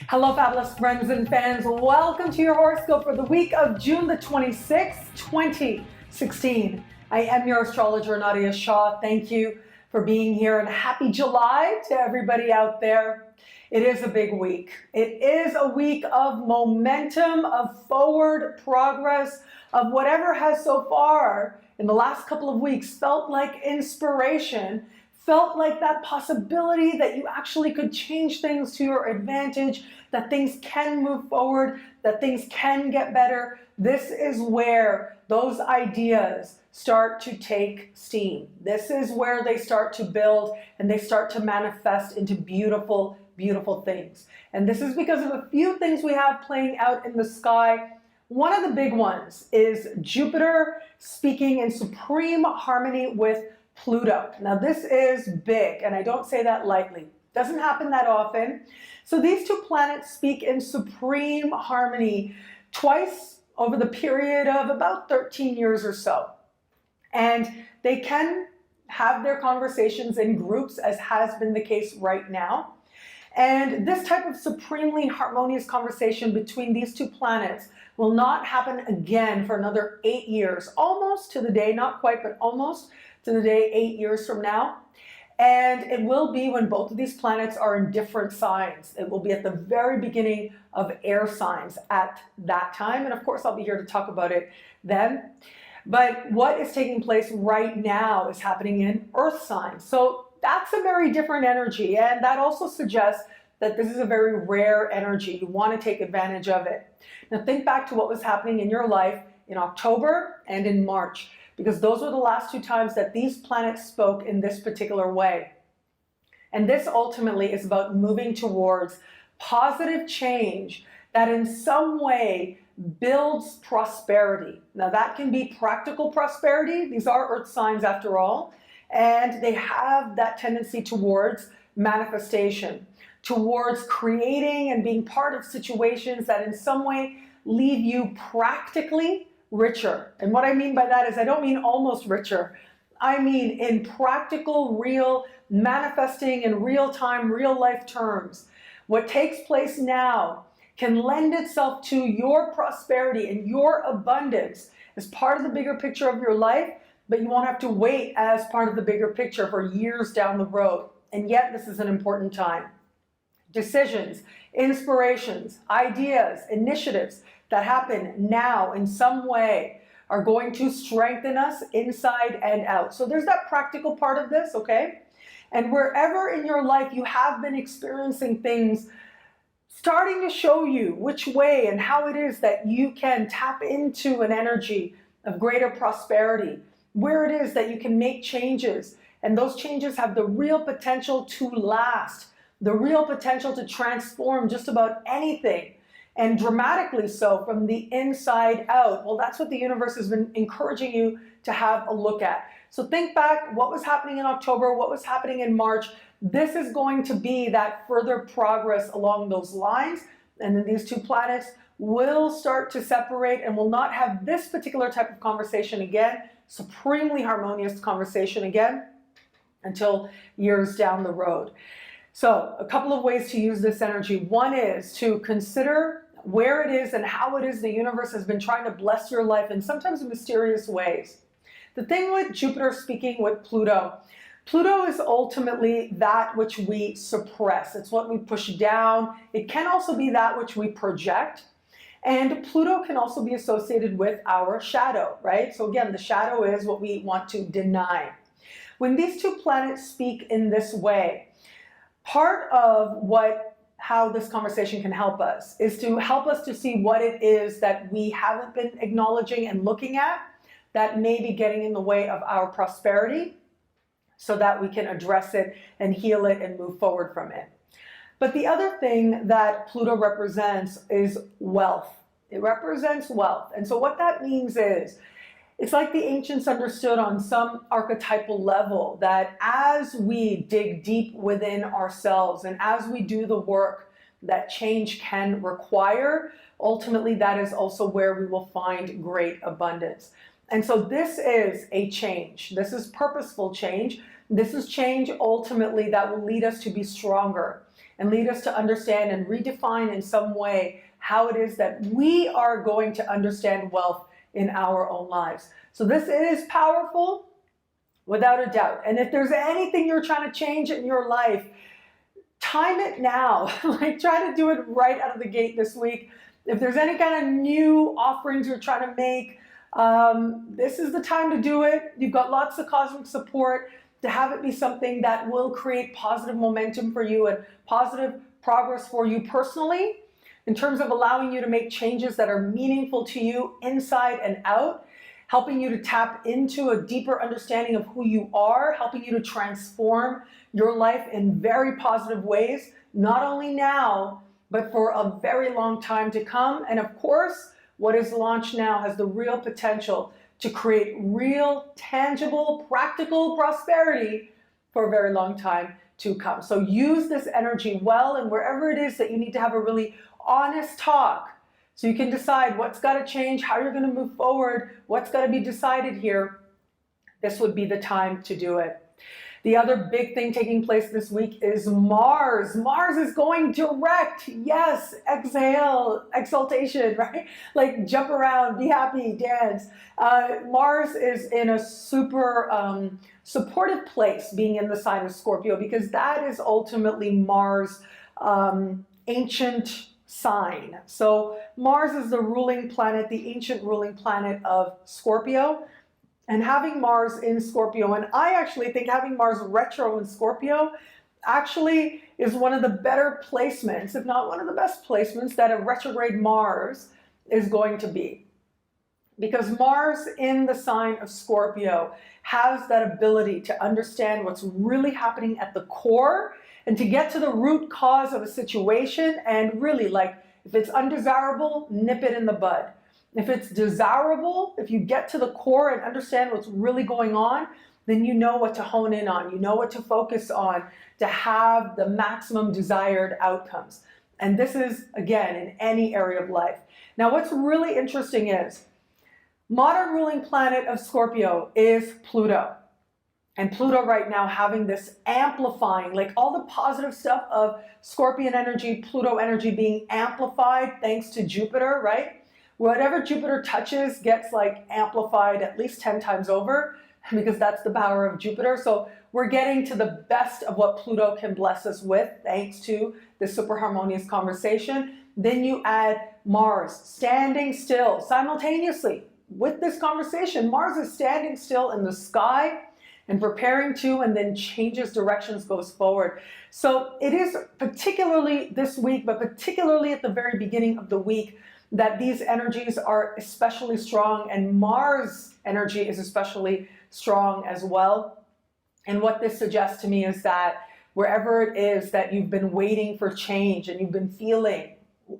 Hello, fabulous friends and fans. Welcome to your horoscope for the week of June the 26th, 2016. I am your astrologer, Nadiya Shah. Thank you for being here, and happy July to everybody out there. It is a big week. It is a week of momentum, of forward progress, of whatever has so far in the last couple of weeks felt like inspiration, felt like that possibility that you actually could change things to your advantage, that things can move forward, that things can get better. This is where those ideas start to take steam. This is where they start to build and they start to manifest into beautiful, beautiful things. And this is because of a few things we have playing out in the sky. One of the big ones is Jupiter speaking in supreme harmony with Pluto. Now this is big, and I don't say that lightly. Doesn't happen that often. So these two planets speak in supreme harmony twice over the period of about 13 years or so. And they can have their conversations in groups, as has been the case right now. And this type of supremely harmonious conversation between these two planets will not happen again for another 8 years, almost to the day, not quite, but almost to the day 8 years from now. And it will be when both of these planets are in different signs. It will be at the very beginning of air signs at that time. And of course, I'll be here to talk about it then. But what is taking place right now is happening in earth signs. So that's a very different energy. And that also suggests that this is a very rare energy. You want to take advantage of it. Now think back to what was happening in your life in October and in March, because those were the last two times that these planets spoke in this particular way. And this ultimately is about moving towards positive change that in some way builds prosperity. Now that can be practical prosperity. These are earth signs after all, and they have that tendency towards manifestation, towards creating and being part of situations that in some way leave you practically richer. And what I mean by that is I don't mean almost richer. I mean in practical, real, manifesting in real time, real life terms. What takes place now can lend itself to your prosperity and your abundance as part of the bigger picture of your life, but you won't have to wait as part of the bigger picture for years down the road. And yet this is an important time. Decisions, inspirations, ideas, initiatives that happen now in some way are going to strengthen us inside and out. So there's that practical part of this, okay? And wherever in your life you have been experiencing things starting to show you which way and how it is that you can tap into an energy of greater prosperity, where it is that you can make changes, and those changes have the real potential to last, the real potential to transform just about anything, and dramatically so from the inside out. Well, that's what the universe has been encouraging you to have a look at. So think back, what was happening in October, what was happening in March. This is going to be that further progress along those lines. And then these two planets will start to separate and will not have this particular type of conversation again, supremely harmonious conversation again, until years down the road. So a couple of ways to use this energy. One is to consider where it is and how it is the universe has been trying to bless your life in sometimes mysterious ways. The thing with Jupiter speaking with Pluto, Pluto is ultimately that which we suppress. It's what we push down. It can also be that which we project. And Pluto can also be associated with our shadow, right? So again, the shadow is what we want to deny. When these two planets speak in this way, part of how this conversation can help us is to help us to see what it is that we haven't been acknowledging and looking at that may be getting in the way of our prosperity, so that we can address it and heal it and move forward from it. But the other thing that Pluto represents is wealth. It represents wealth. And so what that means is, it's like the ancients understood on some archetypal level that as we dig deep within ourselves and as we do the work that change can require, ultimately that is also where we will find great abundance. And so this is a change. This is purposeful change. This is change ultimately that will lead us to be stronger and lead us to understand and redefine in some way how it is that we are going to understand wealth in our own lives. So this is powerful, without a doubt. And if there's anything you're trying to change in your life, time it now. Like, try to do it right out of the gate this week. If there's any kind of new offerings you're trying to make, this is the time to do it. You've got lots of cosmic support to have it be something that will create positive momentum for you and positive progress for you personally, in terms of allowing you to make changes that are meaningful to you inside and out, helping you to tap into a deeper understanding of who you are, helping you to transform your life in very positive ways, not only now, but for a very long time to come. And of course, what is launched now has the real potential to create real, tangible, practical prosperity for a very long time to come. So use this energy well, and wherever it is that you need to have a really honest talk, so you can decide what's got to change, how you're going to move forward, what's got to be decided here, this would be the time to do it. The other big thing taking place this week is Mars. Mars is going direct. Yes, exhale, exaltation, right? Like, jump around, be happy, dance. Mars is in a super supportive place, being in the sign of Scorpio, because that is ultimately Mars' ancient sign. So Mars is the ruling planet, the ancient ruling planet of Scorpio. And having Mars in Scorpio, and I actually think having Mars retro in Scorpio actually is one of the better placements, if not one of the best placements, that a retrograde Mars is going to be. Because Mars in the sign of Scorpio has that ability to understand what's really happening at the core and to get to the root cause of a situation, and really, like, if it's undesirable, nip it in the bud. If it's desirable, if you get to the core and understand what's really going on, then you know what to hone in on, you know what to focus on to have the maximum desired outcomes. And this is, again, in any area of life. Now, what's really interesting is modern ruling planet of Scorpio is Pluto. And Pluto right now having this amplifying, like all the positive stuff of Scorpion energy, Pluto energy being amplified thanks to Jupiter, right? Whatever Jupiter touches gets like amplified at least 10 times over, because that's the power of Jupiter. So we're getting to the best of what Pluto can bless us with, thanks to this super harmonious conversation. Then you add Mars standing still simultaneously with this conversation. Mars is standing still in the sky and preparing to, and then changes directions, goes forward. So it is particularly this week, but particularly at the very beginning of the week, that these energies are especially strong, and Mars energy is especially strong as well. And what this suggests to me is that wherever it is that you've been waiting for change and you've been feeling,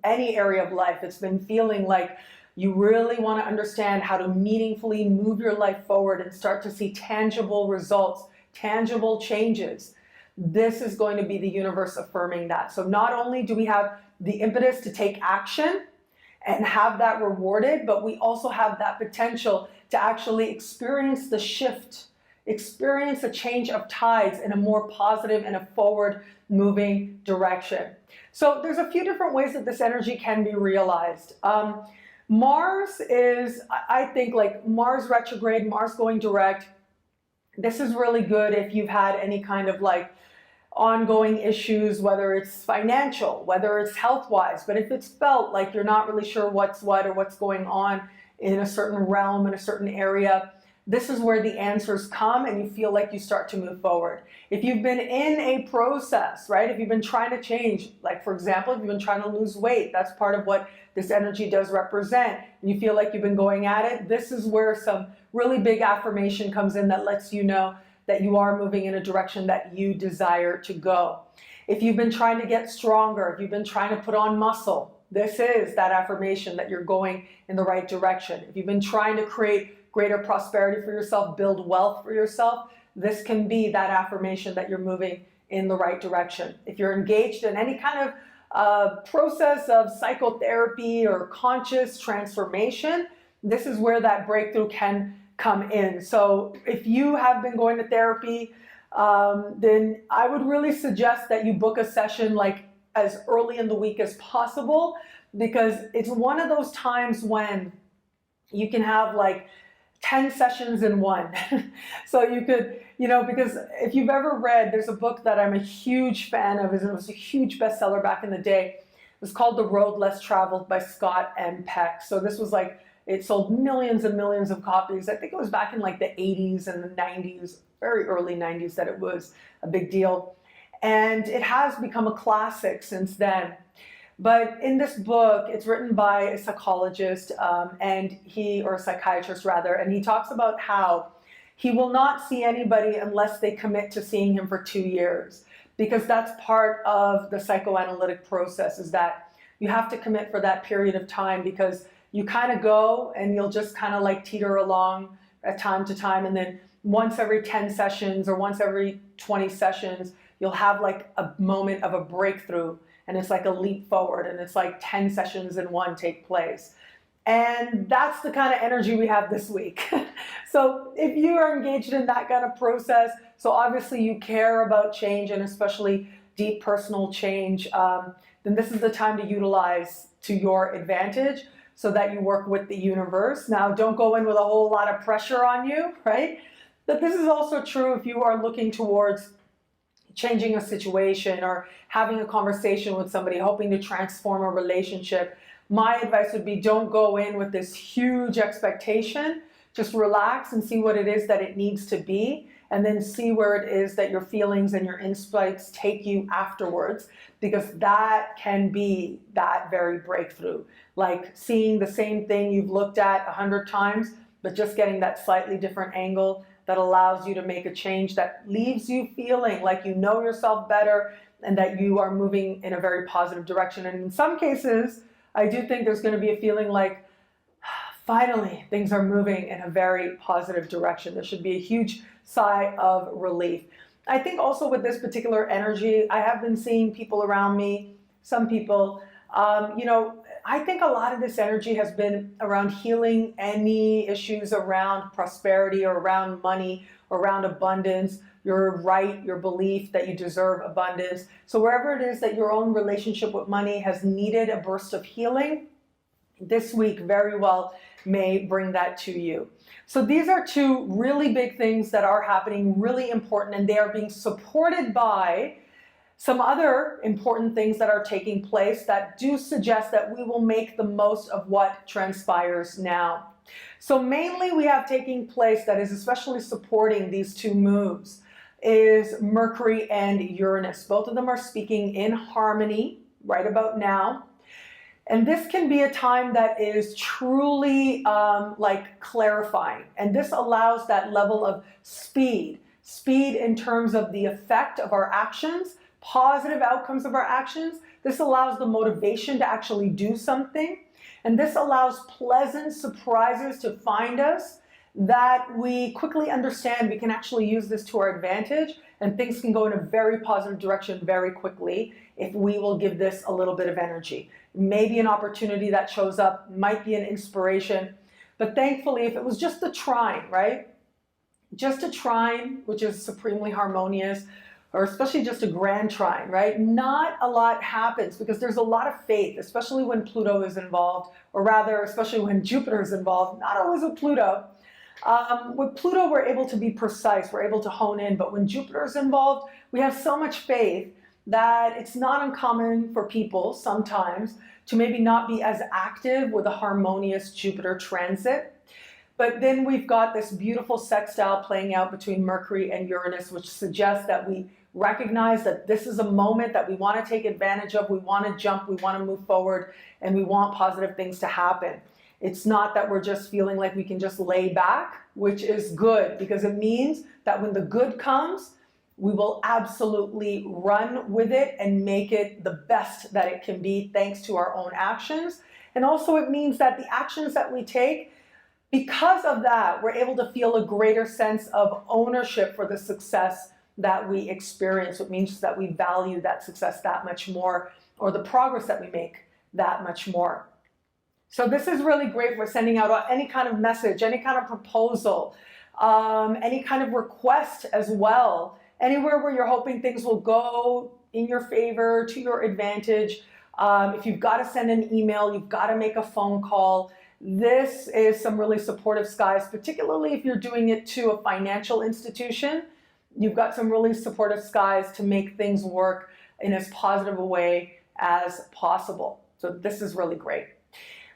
any area of life, it's been feeling like you really want to understand how to meaningfully move your life forward and start to see tangible results, tangible changes, this is going to be the universe affirming that. So not only do we have the impetus to take action and have that rewarded, but we also have that potential to actually experience the shift, experience a change of tides in a more positive and a forward moving direction. So there's a few different ways that this energy can be realized. Mars is, I think, like Mars retrograde, Mars going direct. This is really good if you've had any kind of like ongoing issues, whether it's financial, whether it's health-wise, but if it's felt like you're not really sure what's what or what's going on in a certain realm, in a certain area, this is where the answers come and you feel like you start to move forward. If you've been in a process, right? If you've been trying to change, like for example, if you've been trying to lose weight, that's part of what this energy does represent, and you feel like you've been going at it, this is where some really big affirmation comes in that lets you know that you are moving in a direction that you desire to go. If you've been trying to get stronger, if you've been trying to put on muscle, this is that affirmation that you're going in the right direction. If you've been trying to create greater prosperity for yourself, build wealth for yourself, this can be that affirmation that you're moving in the right direction. If you're engaged in any kind of process of psychotherapy or conscious transformation, this is where that breakthrough can come in. So if you have been going to therapy, then I would really suggest that you book a session like as early in the week as possible, because it's one of those times when you can have like 10 sessions in one. So you could, because if you've ever read, there's a book that I'm a huge fan of, and it was a huge bestseller back in the day. It was called The Road Less Traveled by Scott M. Peck. So this was like, it sold millions and millions of copies. I think it was back in like the 80s and the 90s, very early 90s, that it was a big deal. And it has become a classic since then. But in this book, it's written by a psychologist, or a psychiatrist rather, and he talks about how he will not see anybody unless they commit to seeing him for 2 years, because that's part of the psychoanalytic process, is that you have to commit for that period of time, because you kind of go and you'll just kind of like teeter along at time to time, and then once every 10 sessions or once every 20 sessions, you'll have like a moment of a breakthrough. And it's like a leap forward, and it's like 10 sessions in one take place. And that's the kind of energy we have this week. So if you are engaged in that kind of process, so obviously you care about change, and especially deep personal change, then this is the time to utilize to your advantage so that you work with the universe. Now, don't go in with a whole lot of pressure on you, right? But this is also true if you are looking towards changing a situation or having a conversation with somebody, hoping to transform a relationship. My advice would be, don't go in with this huge expectation. Just relax and see what it is that it needs to be, and then see where it is that your feelings and your insights take you afterwards, because that can be that very breakthrough. Like seeing the same thing you've looked at 100 times, but just getting that slightly different angle that allows you to make a change that leaves you feeling like you know yourself better and that you are moving in a very positive direction. And in some cases, I do think there's going to be a feeling like, finally, things are moving in a very positive direction. There should be a huge sigh of relief. I think also with this particular energy, I have been seeing people around me, some people, I think a lot of this energy has been around healing any issues around prosperity or around money or around abundance, your right, your belief that you deserve abundance. So wherever it is that your own relationship with money has needed a burst of healing, this week very well may bring that to you. So these are two really big things that are happening, really important, and they are being supported by some other important things that are taking place that do suggest that we will make the most of what transpires now. So mainly we have taking place that is especially supporting these two moves is Mercury and Uranus. Both of them are speaking in harmony right about now. And this can be a time that is truly like clarifying. And this allows that level of speed in terms of the effect of our actions, positive outcomes of our actions. This allows the motivation to actually do something. And this allows pleasant surprises to find us that we quickly understand we can actually use this to our advantage, and things can go in a very positive direction very quickly if we will give this a little bit of energy. Maybe an opportunity that shows up, might be an inspiration, but thankfully if it was just a trine, right? Just a trine, which is supremely harmonious, or especially just a grand trine, right? Not a lot happens because there's a lot of faith, especially when Pluto is involved, or rather, especially when Jupiter is involved, not always with Pluto. With Pluto, we're able to be precise, we're able to hone in, but when Jupiter is involved, we have so much faith that it's not uncommon for people sometimes to maybe not be as active with a harmonious Jupiter transit. But then we've got this beautiful sextile playing out between Mercury and Uranus, which suggests that we recognize that this is a moment that we want to take advantage of, we want to jump, we want to move forward, and we want positive things to happen. It's not that we're just feeling like we can just lay back, which is good, because it means that when the good comes, we will absolutely run with it and make it the best that it can be thanks to our own actions. And also it means that the actions that we take, because of that, we're able to feel a greater sense of ownership for the success that we experience. It means that we value that success that much more, or the progress that we make that much more. So this is really great for sending out any kind of message, any kind of proposal, any kind of request as well. anywhere where you're hoping things will go in your favor, to your advantage. If you've got to send an email, you've got to make a phone call. This is some really supportive skies, particularly if you're doing it to a financial institution. You've got some really supportive skies to make things work in as positive a way as possible. So this is really great.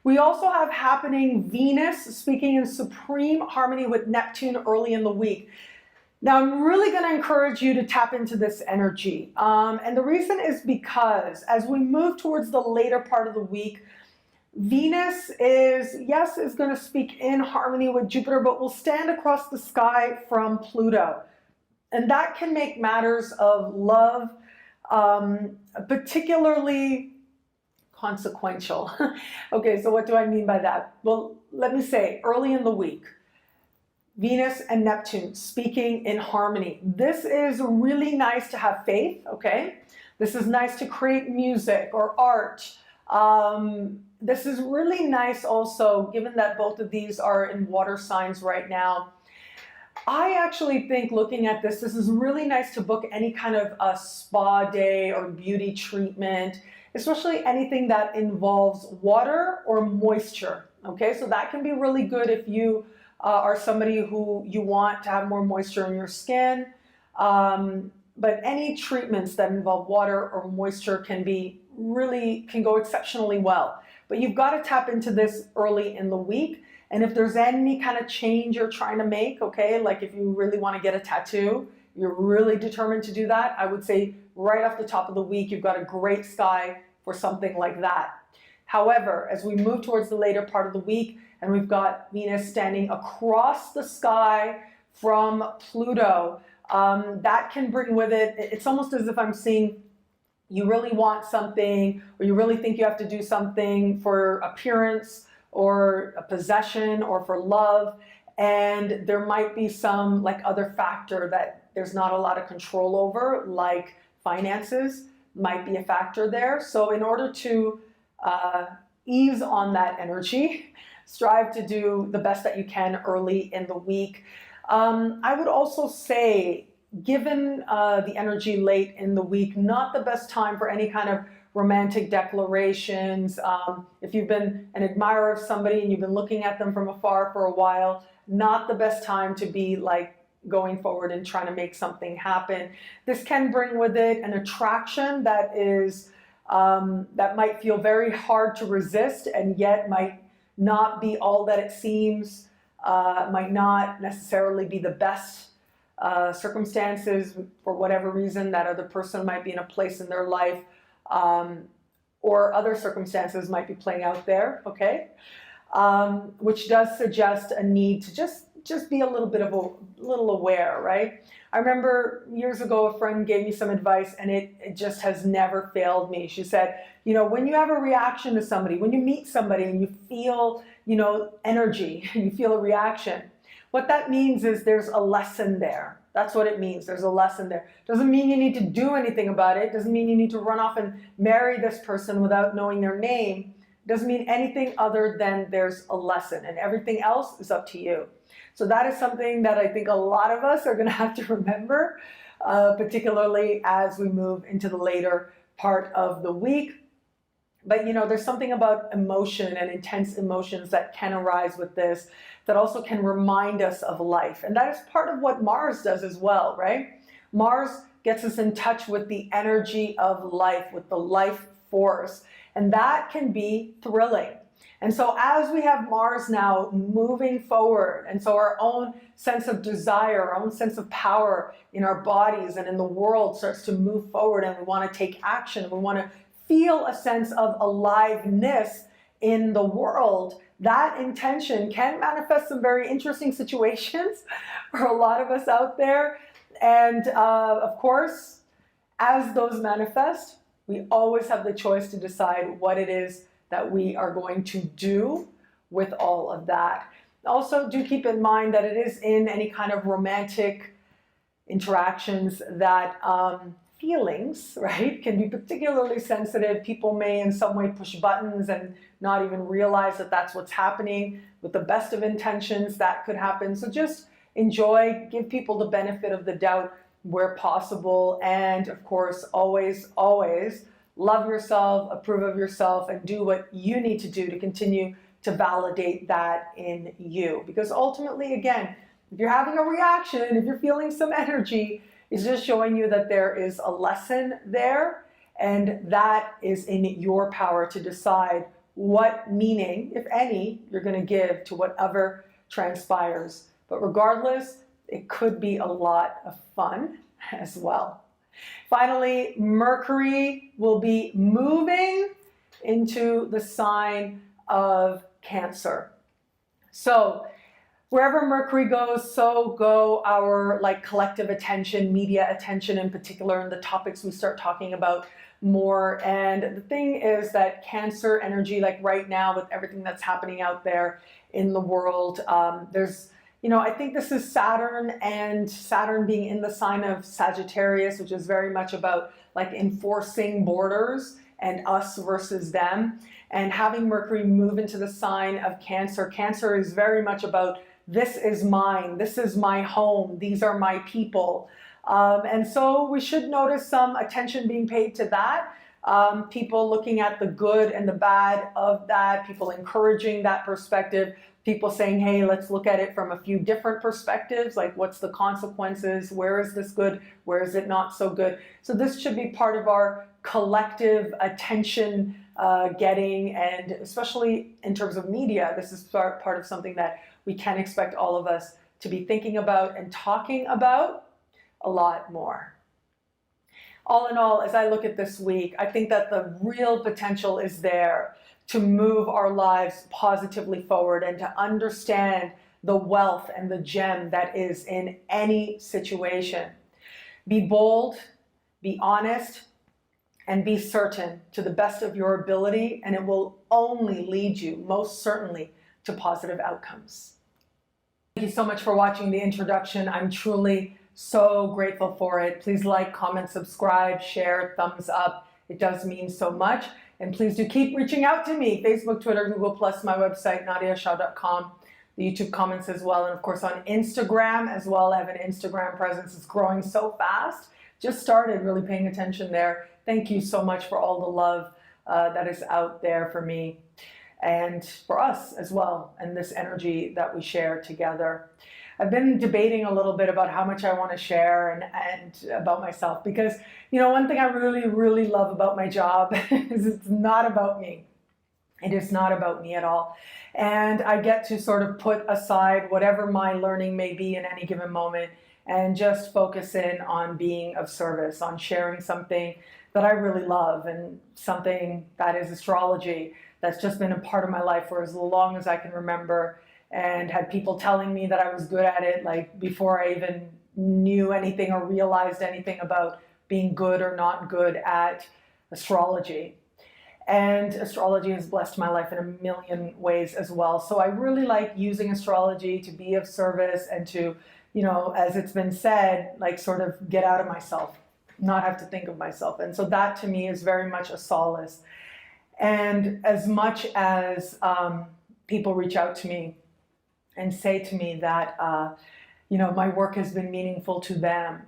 We also have happening Venus speaking in supreme harmony with Neptune early in the week. Now, I'm really going to encourage you to tap into this energy. And the reason is because as we move towards the later part of the week, Venus is going to speak in harmony with Jupiter, but will stand across the sky from Pluto. And that can make matters of love particularly consequential. Okay, so what do I mean by that? Well, let me say, early in the week, Venus and Neptune speaking in harmony. This is really nice to have faith, okay? This is nice to create music or art. This is really nice also, given that both of these are in water signs right now. I actually think looking at this is really nice to book any kind of a spa day or beauty treatment, especially anything that involves water or moisture, okay? So that can be really good if you are somebody who you want to have more moisture in your skin. But any treatments that involve water or moisture can go exceptionally well. But you've got to tap into this early in the week. And if there's any kind of change you're trying to make, okay, like if you really want to get a tattoo, you're really determined to do that, I would say right off the top of the week, you've got a great sky for something like that. However, as we move towards the later part of the week, and we've got Venus standing across the sky from Pluto, that can bring with it, it's almost as if I'm seeing you really want something, or you really think you have to do something for appearance, or a possession, or for love, and there might be some like other factor that there's not a lot of control over, like finances might be a factor there. So in order to ease on that energy, strive to do the best that you can early in the week. I would also say, given the energy late in the week, not the best time for any kind of romantic declarations. If you've been an admirer of somebody and you've been looking at them from afar for a while, not the best time to be like going forward and trying to make something happen. This can bring with it an attraction that is that might feel very hard to resist, and yet might not be all that it seems, might not necessarily be the best circumstances for whatever reason. That other person might be in a place in their life, or other circumstances might be playing out there, okay? Which does suggest a need to just be a little aware, right? I remember years ago, a friend gave me some advice, and it just has never failed me. She said, you know, when you have a reaction to somebody, when you meet somebody and you feel, you know, energy, you feel a reaction, what that means is there's a lesson there. That's what it means. There's a lesson there. Doesn't mean you need to do anything about it. Doesn't mean you need to run off and marry this person without knowing their name. Doesn't mean anything other than there's a lesson, and everything else is up to you. So that is something that I think a lot of us are going to have to remember, particularly as we move into the later part of the week. But you know, there's something about emotion and intense emotions that can arise with this, that also can remind us of life. And that is part of what Mars does as well, right? Mars gets us in touch with the energy of life, with the life force. And that can be thrilling. And so as we have Mars now moving forward, and so our own sense of desire, our own sense of power in our bodies and in the world starts to move forward, and we want to take action, we want to feel a sense of aliveness in the world, that intention can manifest some very interesting situations for a lot of us out there. And of course, as those manifest, we always have the choice to decide what it is that we are going to do with all of that. Also, do keep in mind that it is in any kind of romantic interactions that feelings, right, can be particularly sensitive. People may in some way push buttons and not even realize that that's what's happening. With the best of intentions, that could happen. So just enjoy, give people the benefit of the doubt where possible. And of course, always, always love yourself, approve of yourself, and do what you need to do to continue to validate that in you. Because ultimately, again, if you're having a reaction, if you're feeling some energy, it's just showing you that there is a lesson there, and that is in your power to decide what meaning, if any, you're going to give to whatever transpires. But regardless, it could be a lot of fun as well. Finally, Mercury will be moving into the sign of Cancer. So wherever Mercury goes, so go our collective attention, media attention in particular, and the topics we start talking about more. And the thing is that Cancer energy, right now with everything that's happening out there in the world, there's, I think this is Saturn, and Saturn being in the sign of Sagittarius, which is very much about enforcing borders and us versus them. And having Mercury move into the sign of Cancer. Cancer is very much about, this is mine, this is my home, these are my people. And so we should notice some attention being paid to that. People looking at the good and the bad of that, people encouraging that perspective, people saying, hey, let's look at it from a few different perspectives, what's the consequences, where is this good, where is it not so good. So this should be part of our collective attention getting, and especially in terms of media, this is part of something that we can expect all of us to be thinking about and talking about a lot more. All in all, as I look at this week, I think that the real potential is there to move our lives positively forward and to understand the wealth and the gem that is in any situation. Be bold, be honest, and be certain to the best of your ability, and it will only lead you, most certainly, to positive outcomes. Thank you so much for watching the introduction. I'm truly so grateful for it. Please like, comment, subscribe, share, thumbs up. It does mean so much. And please do keep reaching out to me. Facebook, Twitter, Google+, my website, nadiyashah.com, the YouTube comments as well. And of course on Instagram as well. I have an Instagram presence. It's growing so fast. Just started really paying attention there. Thank you so much for all the love that is out there for me and for us as well, and this energy that we share together. I've been debating a little bit about how much I want to share and about myself, because one thing I really, really love about my job is it's not about me. It is not about me at all. And I get to sort of put aside whatever my learning may be in any given moment and just focus in on being of service, on sharing something that I really love, and something that is astrology that's just been a part of my life for as long as I can remember, and had people telling me that I was good at it before I even knew anything or realized anything about being good or not good at astrology. And astrology has blessed my life in a million ways as well. So I really like using astrology to be of service and to, as it's been said, sort of get out of myself, not have to think of myself. And so that to me is very much a solace. And as much as people reach out to me and say to me that, my work has been meaningful to them,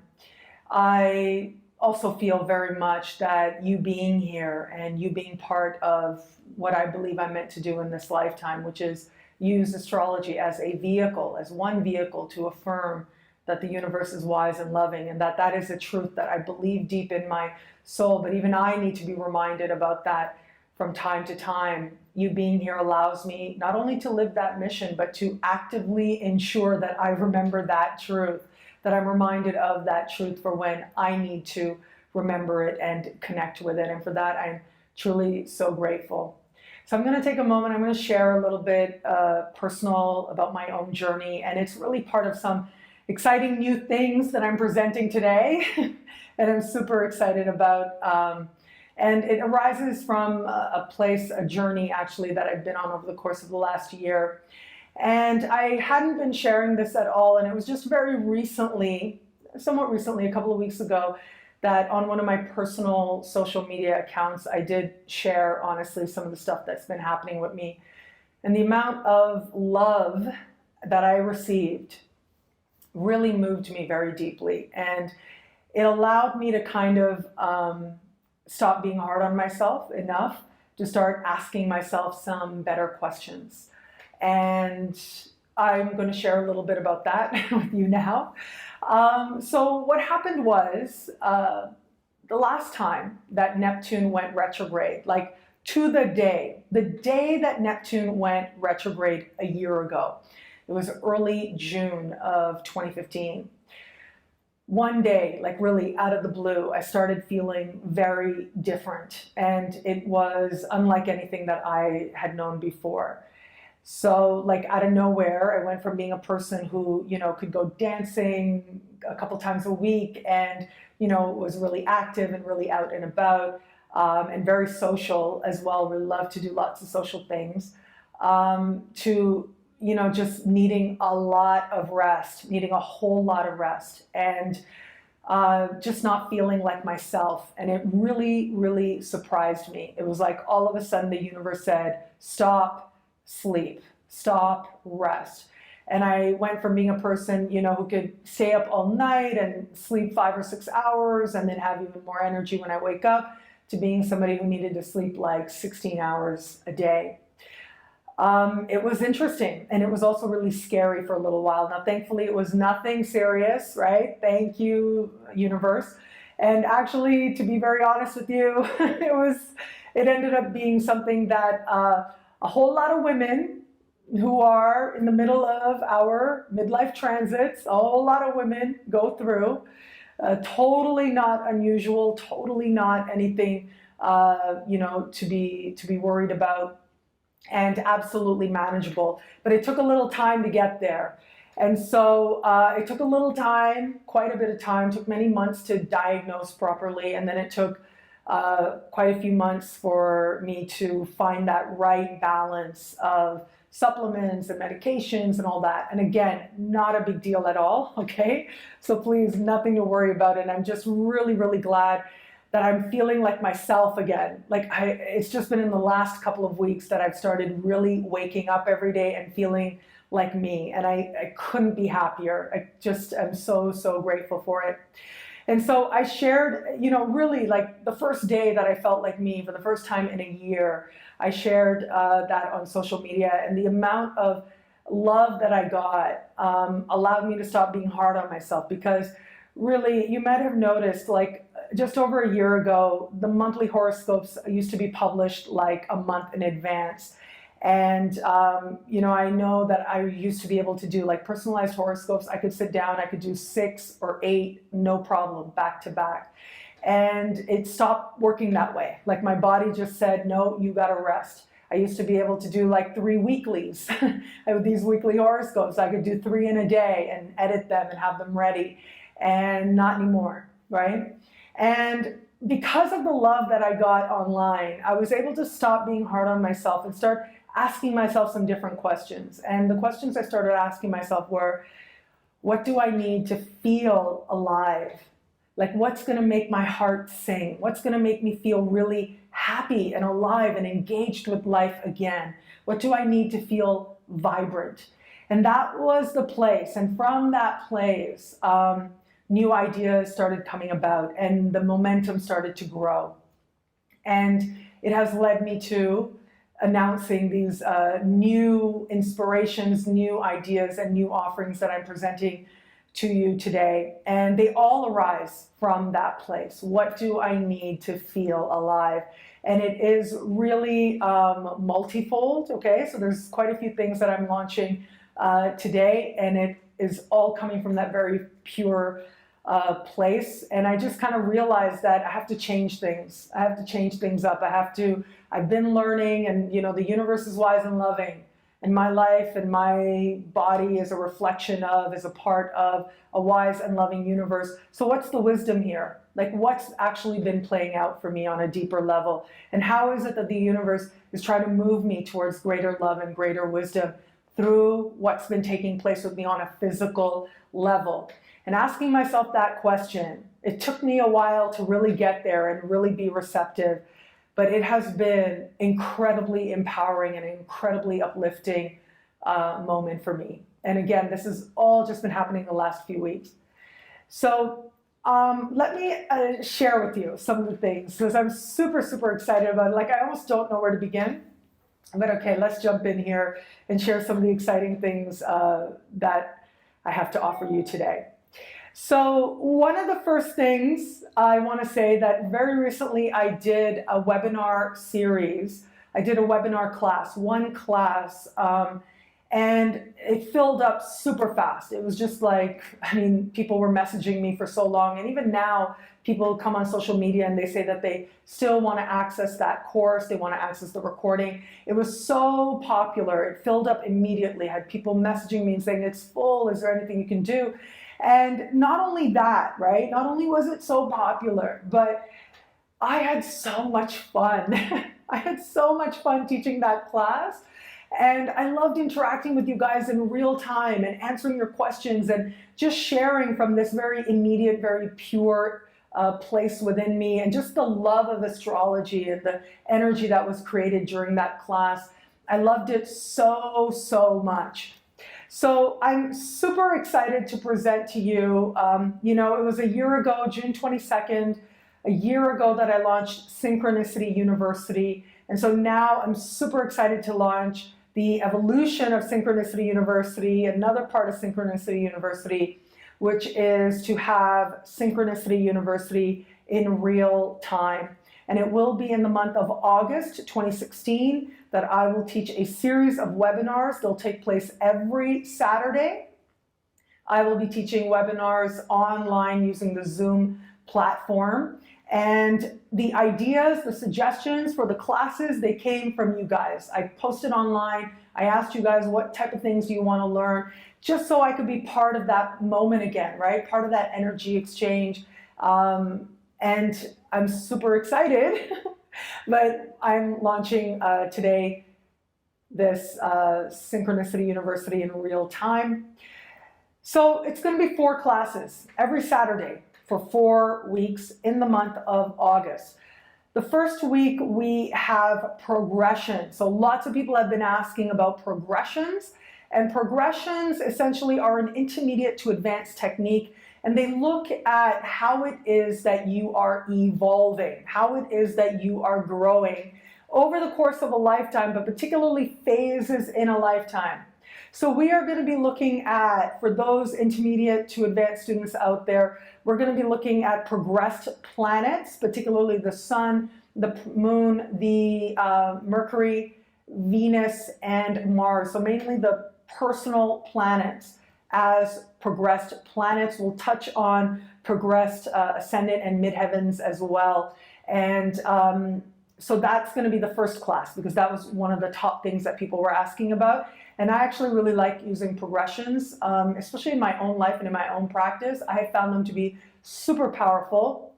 I also feel very much that you being here and you being part of what I believe I'm meant to do in this lifetime, which is use astrology as a vehicle, as one vehicle to affirm that the universe is wise and loving, and that is a truth that I believe deep in my soul. But even I need to be reminded about that from time to time. You being here allows me not only to live that mission, but to actively ensure that I remember that truth, that I'm reminded of that truth for when I need to remember it and connect with it. And for that, I'm truly so grateful. So I'm going to take a moment. I'm going to share a little bit personal about my own journey. And it's really part of some exciting new things that I'm presenting today. And I'm super excited about. And it arises from a journey actually that I've been on over the course of the last year. And I hadn't been sharing this at all. And it was just very recently, somewhat recently, a couple of weeks ago, that on one of my personal social media accounts, I did share honestly some of the stuff that's been happening with me. And the amount of love that I received really moved me very deeply. And it allowed me to kind of stop being hard on myself enough to start asking myself some better questions. And I'm going to share a little bit about that with you now. So what happened was, the last time that Neptune went retrograde, like to the day that Neptune went retrograde a year ago, it was early June of 2015. One day, like really out of the blue, I started feeling very different, and it was unlike anything that I had known before. So like out of nowhere, I went from being a person who, could go dancing a couple times a week and, was really active and really out and about, and very social as well. Really love to do lots of social things, to, just needing a lot of rest, needing a whole lot of rest, and just not feeling like myself. And it really, really surprised me. It was like all of a sudden the universe said, stop, sleep, stop, rest. And I went from being a person, who could stay up all night and sleep 5 or 6 hours and then have even more energy when I wake up, to being somebody who needed to sleep like 16 hours a day. It was interesting, and it was also really scary for a little while. Now, thankfully, it was nothing serious, right? Thank you, universe. And actually, to be very honest with you, it ended up being something that a whole lot of women who are in the middle of our midlife transits, a whole lot of women go through. Totally not unusual, totally not anything, to be worried about, and absolutely manageable. But it took a little time to get there. And so it took a little time, quite a bit of time, took many months to diagnose properly. And then it took quite a few months for me to find that right balance of supplements and medications and all that. And again, not a big deal at all, okay? So please, nothing to worry about. And I'm just really, really glad that I'm feeling like myself again. It's just been in the last couple of weeks that I've started really waking up every day and feeling like me. And I couldn't be happier. I just am so, so grateful for it. And so I shared, really like the first day that I felt like me for the first time in a year, I shared that on social media, and the amount of love that I got allowed me to stop being hard on myself. Because really, you might have noticed, like just over a year ago, the monthly horoscopes used to be published like a month in advance. And, I know that I used to be able to do like personalized horoscopes. I could sit down, I could do 6 or 8, no problem, back to back. And it stopped working that way. Like my body just said, no, you gotta rest. I used to be able to do like 3 weeklies. With these weekly horoscopes, I could do 3 in a day and edit them and have them ready. And not anymore, right? And because of the love that I got online, I was able to stop being hard on myself and start asking myself some different questions. And the questions I started asking myself were, what do I need to feel alive? Like, what's gonna make my heart sing? What's gonna make me feel really happy and alive and engaged with life again? What do I need to feel vibrant? And that was the place. And from that place, new ideas started coming about, and the momentum started to grow. And it has led me to announcing these new inspirations, new ideas, and new offerings that I'm presenting to you today. And they all arise from that place. What do I need to feel alive? And it is really multifold, okay? So there's quite a few things that I'm launching today, and it is all coming from that very pure place. And I just kind of realized that I have to change things. I have to change things up. I've been learning, and the universe is wise and loving. And my life and my body is a reflection of, is a part of a wise and loving universe. So what's the wisdom here? Like, what's actually been playing out for me on a deeper level? And how is it that the universe is trying to move me towards greater love and greater wisdom through what's been taking place with me on a physical level? And asking myself that question, it took me a while to really get there and really be receptive. But it has been incredibly empowering and incredibly uplifting moment for me. And again, this has all just been happening the last few weeks. So let me share with you some of the things, because I'm super, super excited about it. Like, I almost don't know where to begin. But okay, let's jump in here and share some of the exciting things that I have to offer you today. So one of the first things I want to say that very recently I did a webinar series. I did a webinar class, one class, and it filled up super fast. It was just like, I mean, people were messaging me for so long. And even now, people come on social media and they say that they still want to access that course. They want to access the recording. It was so popular. It filled up immediately. I had people messaging me and saying, it's full. Is there anything you can do? And not only that, right? Not only was it so popular, but I had so much fun. I had so much fun teaching that class. And I loved interacting with you guys in real time and answering your questions and just sharing from this very immediate, very pure place within me, and just the love of astrology and the energy that was created during that class. I loved it so, so much. So I'm super excited to present to you. You know, it was a year ago, June 22nd, a year ago that I launched Synchronicity University. And so now I'm super excited to launch the evolution of Synchronicity University, another part of Synchronicity University, which is to have Synchronicity University in real time. And it will be in the month of August 2016 that I will teach a series of webinars. They'll take place every Saturday. I will be teaching webinars online using the Zoom platform. And the ideas, the suggestions for the classes, they came from you guys. I posted online. I asked you guys, what type of things do you want to learn? Just so I could be part of that moment again, right? Part of that energy exchange. And I'm super excited, but I'm launching today this Synchronicity University in real time. So it's going to be 4 classes every Saturday for 4 weeks in the month of August. The first week we have progression. So lots of people have been asking about progressions, and progressions essentially are an intermediate to advanced technique, and they look at how it is that you are evolving, how it is that you are growing over the course of a lifetime, but particularly phases in a lifetime. So we are going to be looking at, for those intermediate to advanced students out there, we're going to be looking at progressed planets, particularly the Sun, the Moon, the Mercury, Venus, and Mars. So mainly the personal planets as progressed planets. We'll touch on progressed ascendant and midheavens as well. And so that's going to be the first class, because that was one of the top things that people were asking about. And I actually really like using progressions, especially in my own life and in my own practice. I have found them to be super powerful,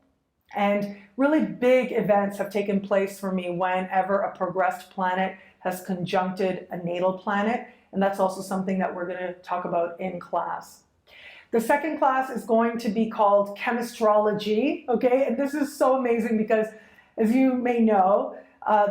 and really big events have taken place for me whenever a progressed planet has conjuncted a natal planet. And that's also something that we're going to talk about in class. The second class is going to be called Chemistrology, okay? And this is so amazing because, as you may know,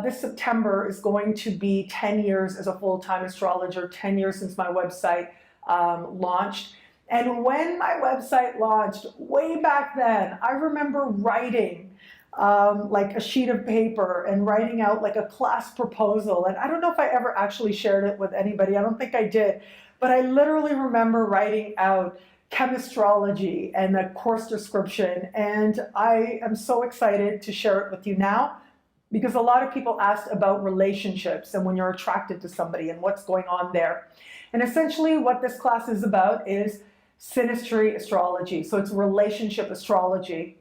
this September is going to be 10 years as a full-time astrologer, 10 years since my website launched. And when my website launched, way back then, I remember writing like a sheet of paper and writing out like a class proposal. And I don't know if I ever actually shared it with anybody. I don't think I did. But I literally remember writing out Chemistrology and the course description. And I am so excited to share it with you now, because a lot of people asked about relationships and when you're attracted to somebody and what's going on there. And essentially what this class is about is synastry astrology. So it's relationship astrology.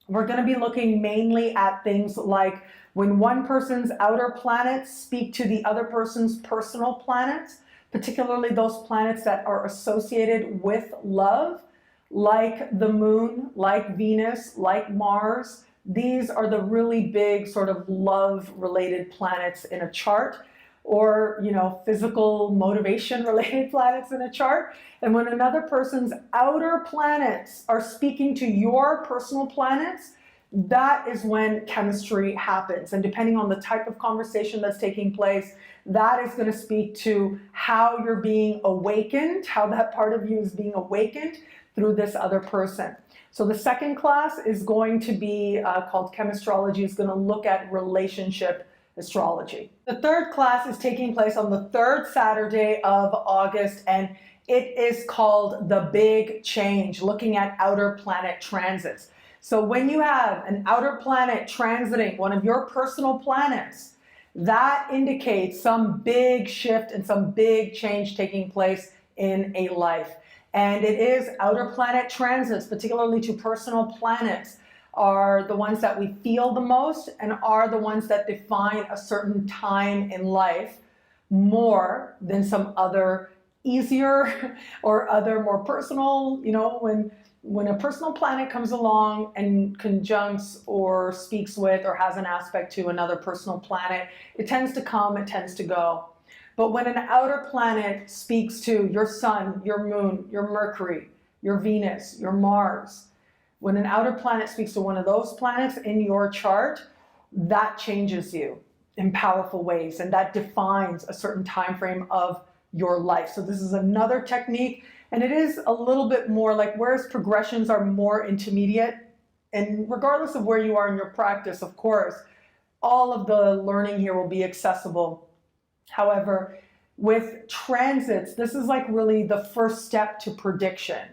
We're going to be looking mainly at things like when one person's outer planets speak to the other person's personal planets, particularly those planets that are associated with love, like the Moon, like Venus, like Mars. These are the really big sort of love-related planets in a chart, or, you know, physical motivation-related planets in a chart. And when another person's outer planets are speaking to your personal planets, that is when chemistry happens. And depending on the type of conversation that's taking place, that is going to speak to how you're being awakened, how that part of you is being awakened through this other person. So the second class is going to be called Chemistrology. It's going to look at relationship astrology. The third class is taking place on the third Saturday of August, and it is called The Big Change, looking at outer planet transits. So when you have an outer planet transiting one of your personal planets, that indicates some big shift and some big change taking place in a life. And it is outer planet transits, particularly to personal planets, are the ones that we feel the most and are the ones that define a certain time in life more than some other easier or other more personal, you know, when a personal planet comes along and conjuncts or speaks with or has an aspect to another personal planet, it tends to come, it tends to go. But when an outer planet speaks to your sun, your moon, your Mercury, your Venus, your Mars, when an outer planet speaks to one of those planets in your chart, that changes you in powerful ways, and that defines a certain time frame of your life. So this is another technique, and it is a little bit more like, whereas progressions are more intermediate, and regardless of where you are in your practice, of course, all of the learning here will be accessible. However, with transits, this is like really the first step to prediction.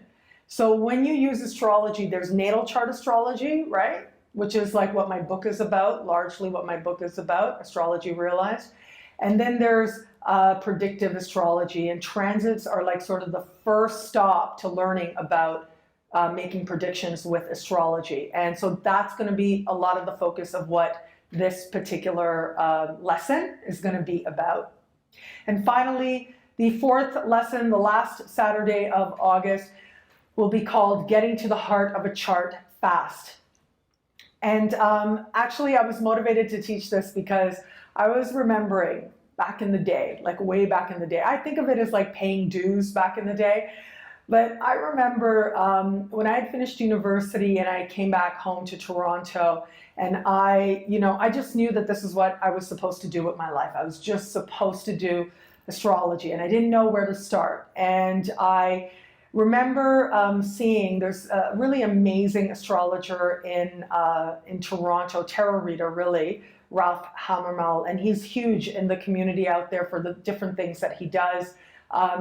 So when you use astrology, there's natal chart astrology, right? Which is like what my book is about, largely what my book is about, Astrology Realized. And then there's predictive astrology, and transits are like sort of the first stop to learning about making predictions with astrology. And so that's going to be a lot of the focus of what this particular lesson is going to be about. And finally, the fourth lesson, the last Saturday of August, will be called Getting to the Heart of a Chart Fast. And actually, I was motivated to teach this because I was remembering back in the day, like way back in the day. I think of it as like paying dues back in the day. But I remember when I had finished university and I came back home to Toronto, and I just knew that this is what I was supposed to do with my life. I was just supposed to do astrology, and I didn't know where to start. And I remember seeing there's a really amazing astrologer in Toronto, tarot reader really, Ralph Hammermal, and he's huge in the community out there for the different things that he does.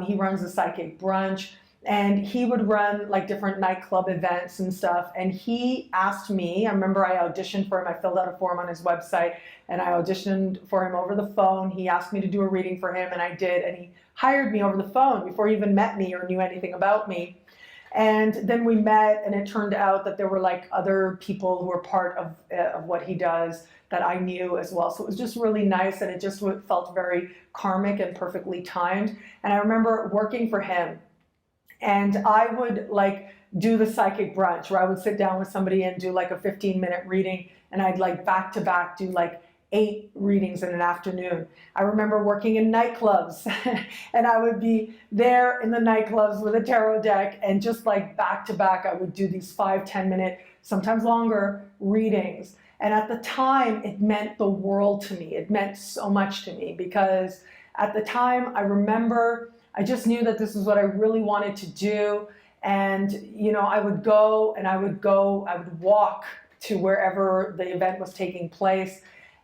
He runs a psychic brunch, and he would run like different nightclub events and stuff. And he asked me, I remember I auditioned for him, I filled out a form on his website, and I auditioned for him over the phone. He asked me to do a reading for him, and I did, and he hired me over the phone before he even met me or knew anything about me. And then we met, and it turned out that there were like other people who were part of what he does that I knew as well. So it was just really nice, and it just felt very karmic and perfectly timed. And I remember working for him, and I would like do the psychic brunch where I would sit down with somebody and do like a 15-minute reading, and I'd like back to back do like 8 readings in an afternoon. I remember working in nightclubs and I would be there in the nightclubs with a tarot deck, and just like back to back, I would do these 5-10 minute, sometimes longer readings. And at the time, it meant the world to me. It meant so much to me because at the time, I remember I just knew that this is what I really wanted to do. And, you know, I would go and I would walk to wherever the event was taking place,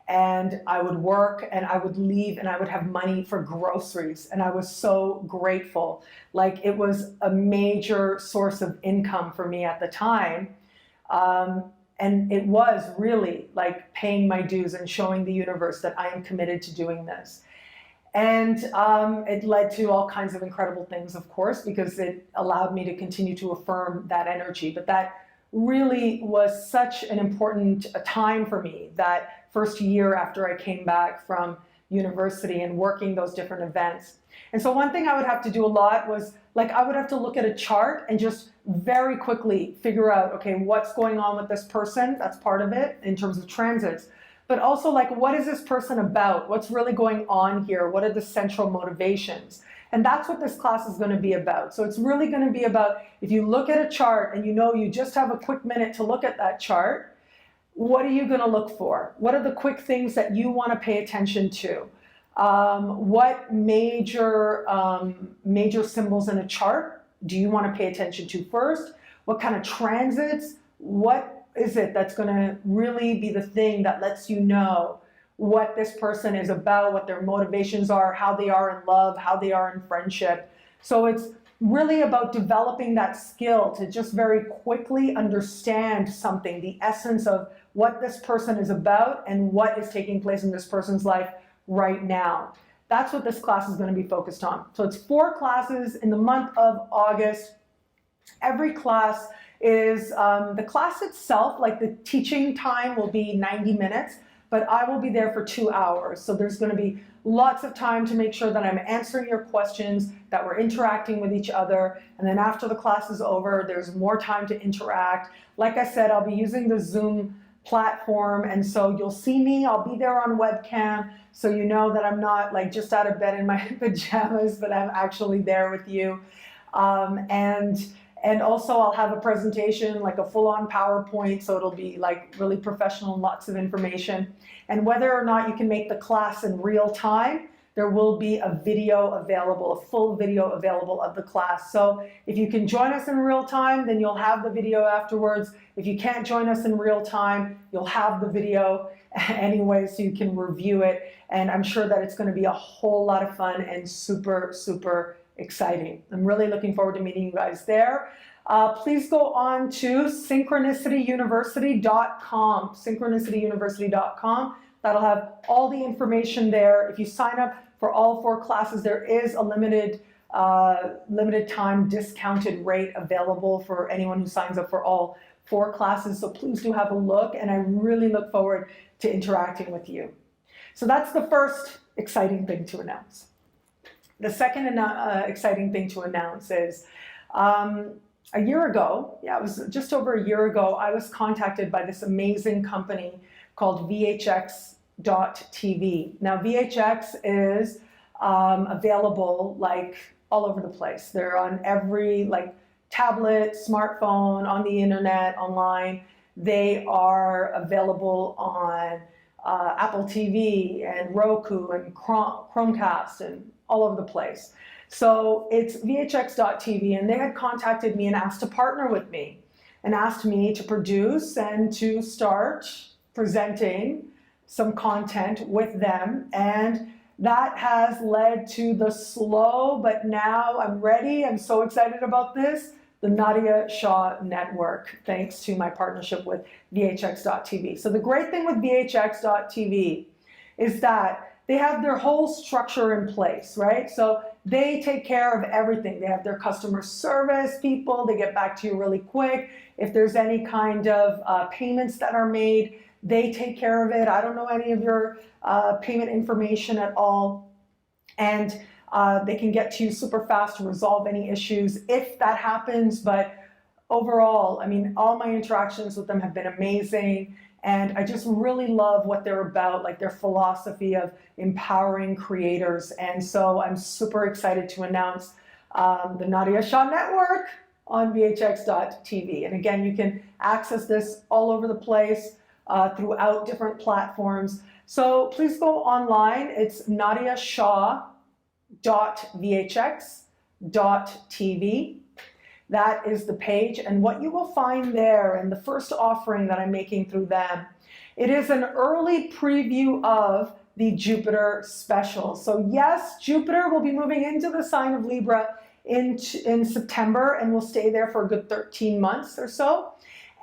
and I would work and I would leave and I would have money for groceries. And I was so grateful. Like, it was a major source of income for me at the time. And it was really like paying my dues and showing the universe that I am committed to doing this. And it led to all kinds of incredible things, of course, because it allowed me to continue to affirm that energy. But that really was such an important time for me, that first year after I came back from university and working those different events. And so one thing I would have to do a lot was, like, I would have to look at a chart and just very quickly figure out, okay, what's going on with this person? That's part of it in terms of transits. But also, like, what is this person about? What's really going on here? What are the central motivations? And that's what this class is going to be about. So it's really going to be about, if you look at a chart and you know you just have a quick minute to look at that chart, what are you going to look for? What are the quick things that you want to pay attention to? What major symbols in a chart do you want to pay attention to first? what kind of transits, what is it that's going to really be the thing that lets you know what this person is about, what their motivations are, how they are in love, how they are in friendship. So it's really about developing that skill to just very quickly understand something, the essence of what this person is about and what is taking place in this person's life right now. That's what this class is going to be focused on. So it's 4 classes in the month of August. Every class is, the class itself, like the teaching time will be 90 minutes, but I will be there for 2 hours. So there's going to be lots of time to make sure that I'm answering your questions, that we're interacting with each other. And then after the class is over, there's more time to interact. Like I said, I'll be using the Zoom platform, and so you'll see me, I'll be there on webcam, so you know that I'm not like just out of bed in my pajamas, but I'm actually there with you. And also I'll have a presentation, like a full-on PowerPoint, so it'll be like really professional and lots of information. And whether or not you can make the class in real time, there will be a video available, a full video available of the class. So if you can join us in real time, then you'll have the video afterwards. If you can't join us in real time, you'll have the video anyway, so you can review it. And I'm sure that it's going to be a whole lot of fun and super, super exciting. I'm really looking forward to meeting you guys there. Please go on to synchronicityuniversity.com, synchronicityuniversity.com. That'll have all the information there. If you sign up for all 4 classes, there is a limited time discounted rate available for anyone who signs up for all 4 classes. So please do have a look, and I really look forward to interacting with you. So that's the first exciting thing to announce. The second exciting thing to announce is a year ago, it was just over a year ago, I was contacted by this amazing company called VHX.TV. Now VHX is available like all over the place. They're on every like tablet, smartphone, on the internet, online. They are available on Apple TV and Roku and Chromecast and all over the place. So it's VHX.TV, and they had contacted me and asked to partner with me and asked me to produce and to start presenting some content with them. And that has led to the slow, but now I'm ready, I'm so excited about this, the Nadiya Shah Network, thanks to my partnership with VHX.TV. So the great thing with VHX.TV is that they have their whole structure in place, right? So they take care of everything. They have their customer service people, they get back to you really quick. If there's any kind of payments that are made, they take care of it. I don't know any of your payment information at all. And they can get to you super fast to resolve any issues if that happens. But overall, I mean, all my interactions with them have been amazing. And I just really love what they're about, like their philosophy of empowering creators. And so I'm super excited to announce the Nadiya Shah Network on VHX.TV. And again, you can access this all over the place throughout different platforms. So please go online. It's nadiyashah.vhx.tv. That is the page, and what you will find there, and the first offering that I'm making through them, it is an early preview of the Jupiter special. So yes, Jupiter will be moving into the sign of Libra in September, and will stay there for a good 13 months or so.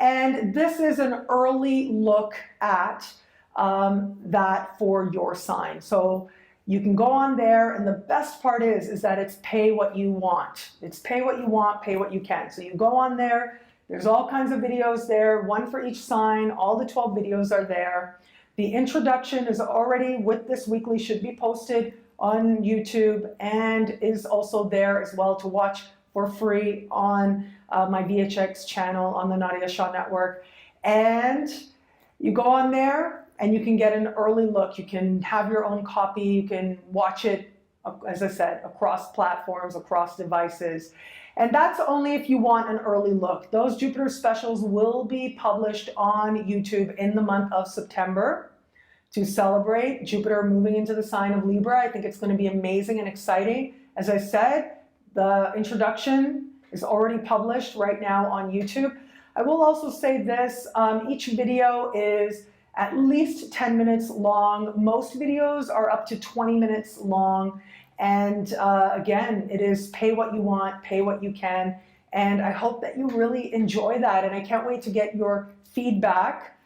And this is an early look at that for your sign. So you can go on there, and the best part is that it's pay what you want. It's pay what you want, pay what you can. So you go on there, there's all kinds of videos there, one for each sign, all the 12 videos are there. The introduction is already with this weekly, should be posted on YouTube, and is also there as well to watch for free on my VHX channel on the Nadiya Shah Network. And you go on there, and you can get an early look. You can have your own copy. You can watch it, as I said, across platforms, across devices. And that's only if you want an early look. Those Jupiter specials will be published on YouTube in the month of September to celebrate Jupiter moving into the sign of Libra. I think it's going to be amazing and exciting. As I said, the introduction is already published right now on YouTube. I will also say this, each video is at least 10 minutes long. Most videos are up to 20 minutes long. And again, it is pay what you want, pay what you can. And I hope that you really enjoy that. And I can't wait to get your feedback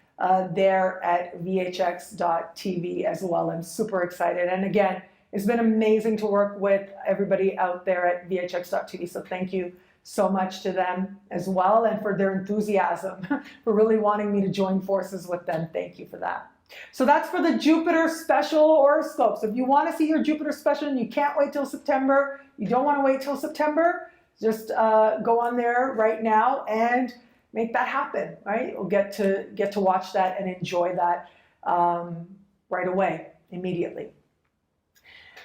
there at vhx.tv as well. I'm super excited. And again, it's been amazing to work with everybody out there at vhx.tv. So thank you so much to them as well, and for their enthusiasm, for really wanting me to join forces with them. Thank you for that. So that's for the Jupiter special horoscope. So if you want to see your Jupiter special and you can't wait till September, you don't want to wait till September, just go on there right now and make that happen, right? You'll get to watch that and enjoy that right away, immediately.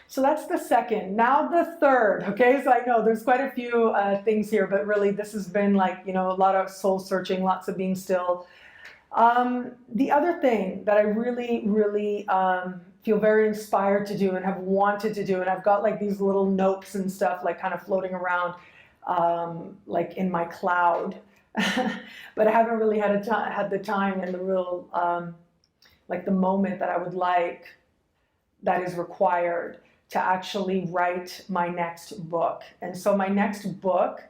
So that's the second. Now the third, okay? So I know there's quite a few things here, but really this has been like, you know, a lot of soul searching, lots of being still. The other thing that I really feel very inspired to do and have wanted to do, and I've got like these little notes and stuff like kind of floating around like in my cloud, but I haven't really had the time and the real, like the moment that I would like, that is required to actually write my next book. And so my next book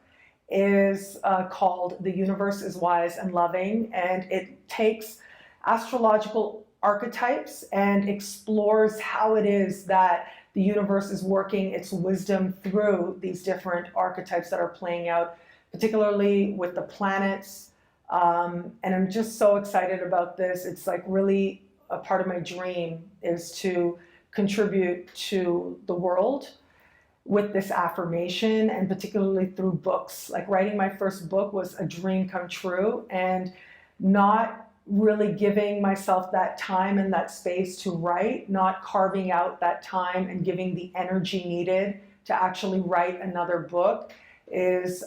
is called The Universe is Wise and Loving, and it takes astrological archetypes and explores how it is that the universe is working its wisdom through these different archetypes that are playing out, particularly with the planets. And I'm just so excited about this. It's like really a part of my dream is to contribute to the world with this affirmation, and particularly through books. Like writing my first book was a dream come true, and not really giving myself that time and that space to write, not carving out that time and giving the energy needed to actually write another book is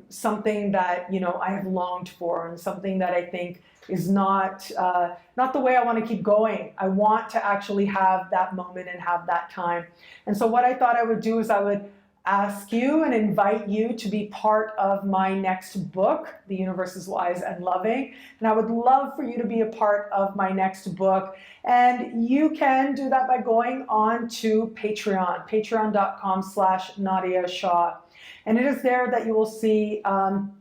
something that, you know, I have longed for, and something that I think is not the way I want to keep going. I want to actually have that moment and have that time. And so what I thought I would do is I would ask you and invite you to be part of my next book, The Universe is Wise and Loving. And I would love for you to be a part of my next book. And you can do that by going on to Patreon, patreon.com/Nadiya Shah. And it is there that you will see an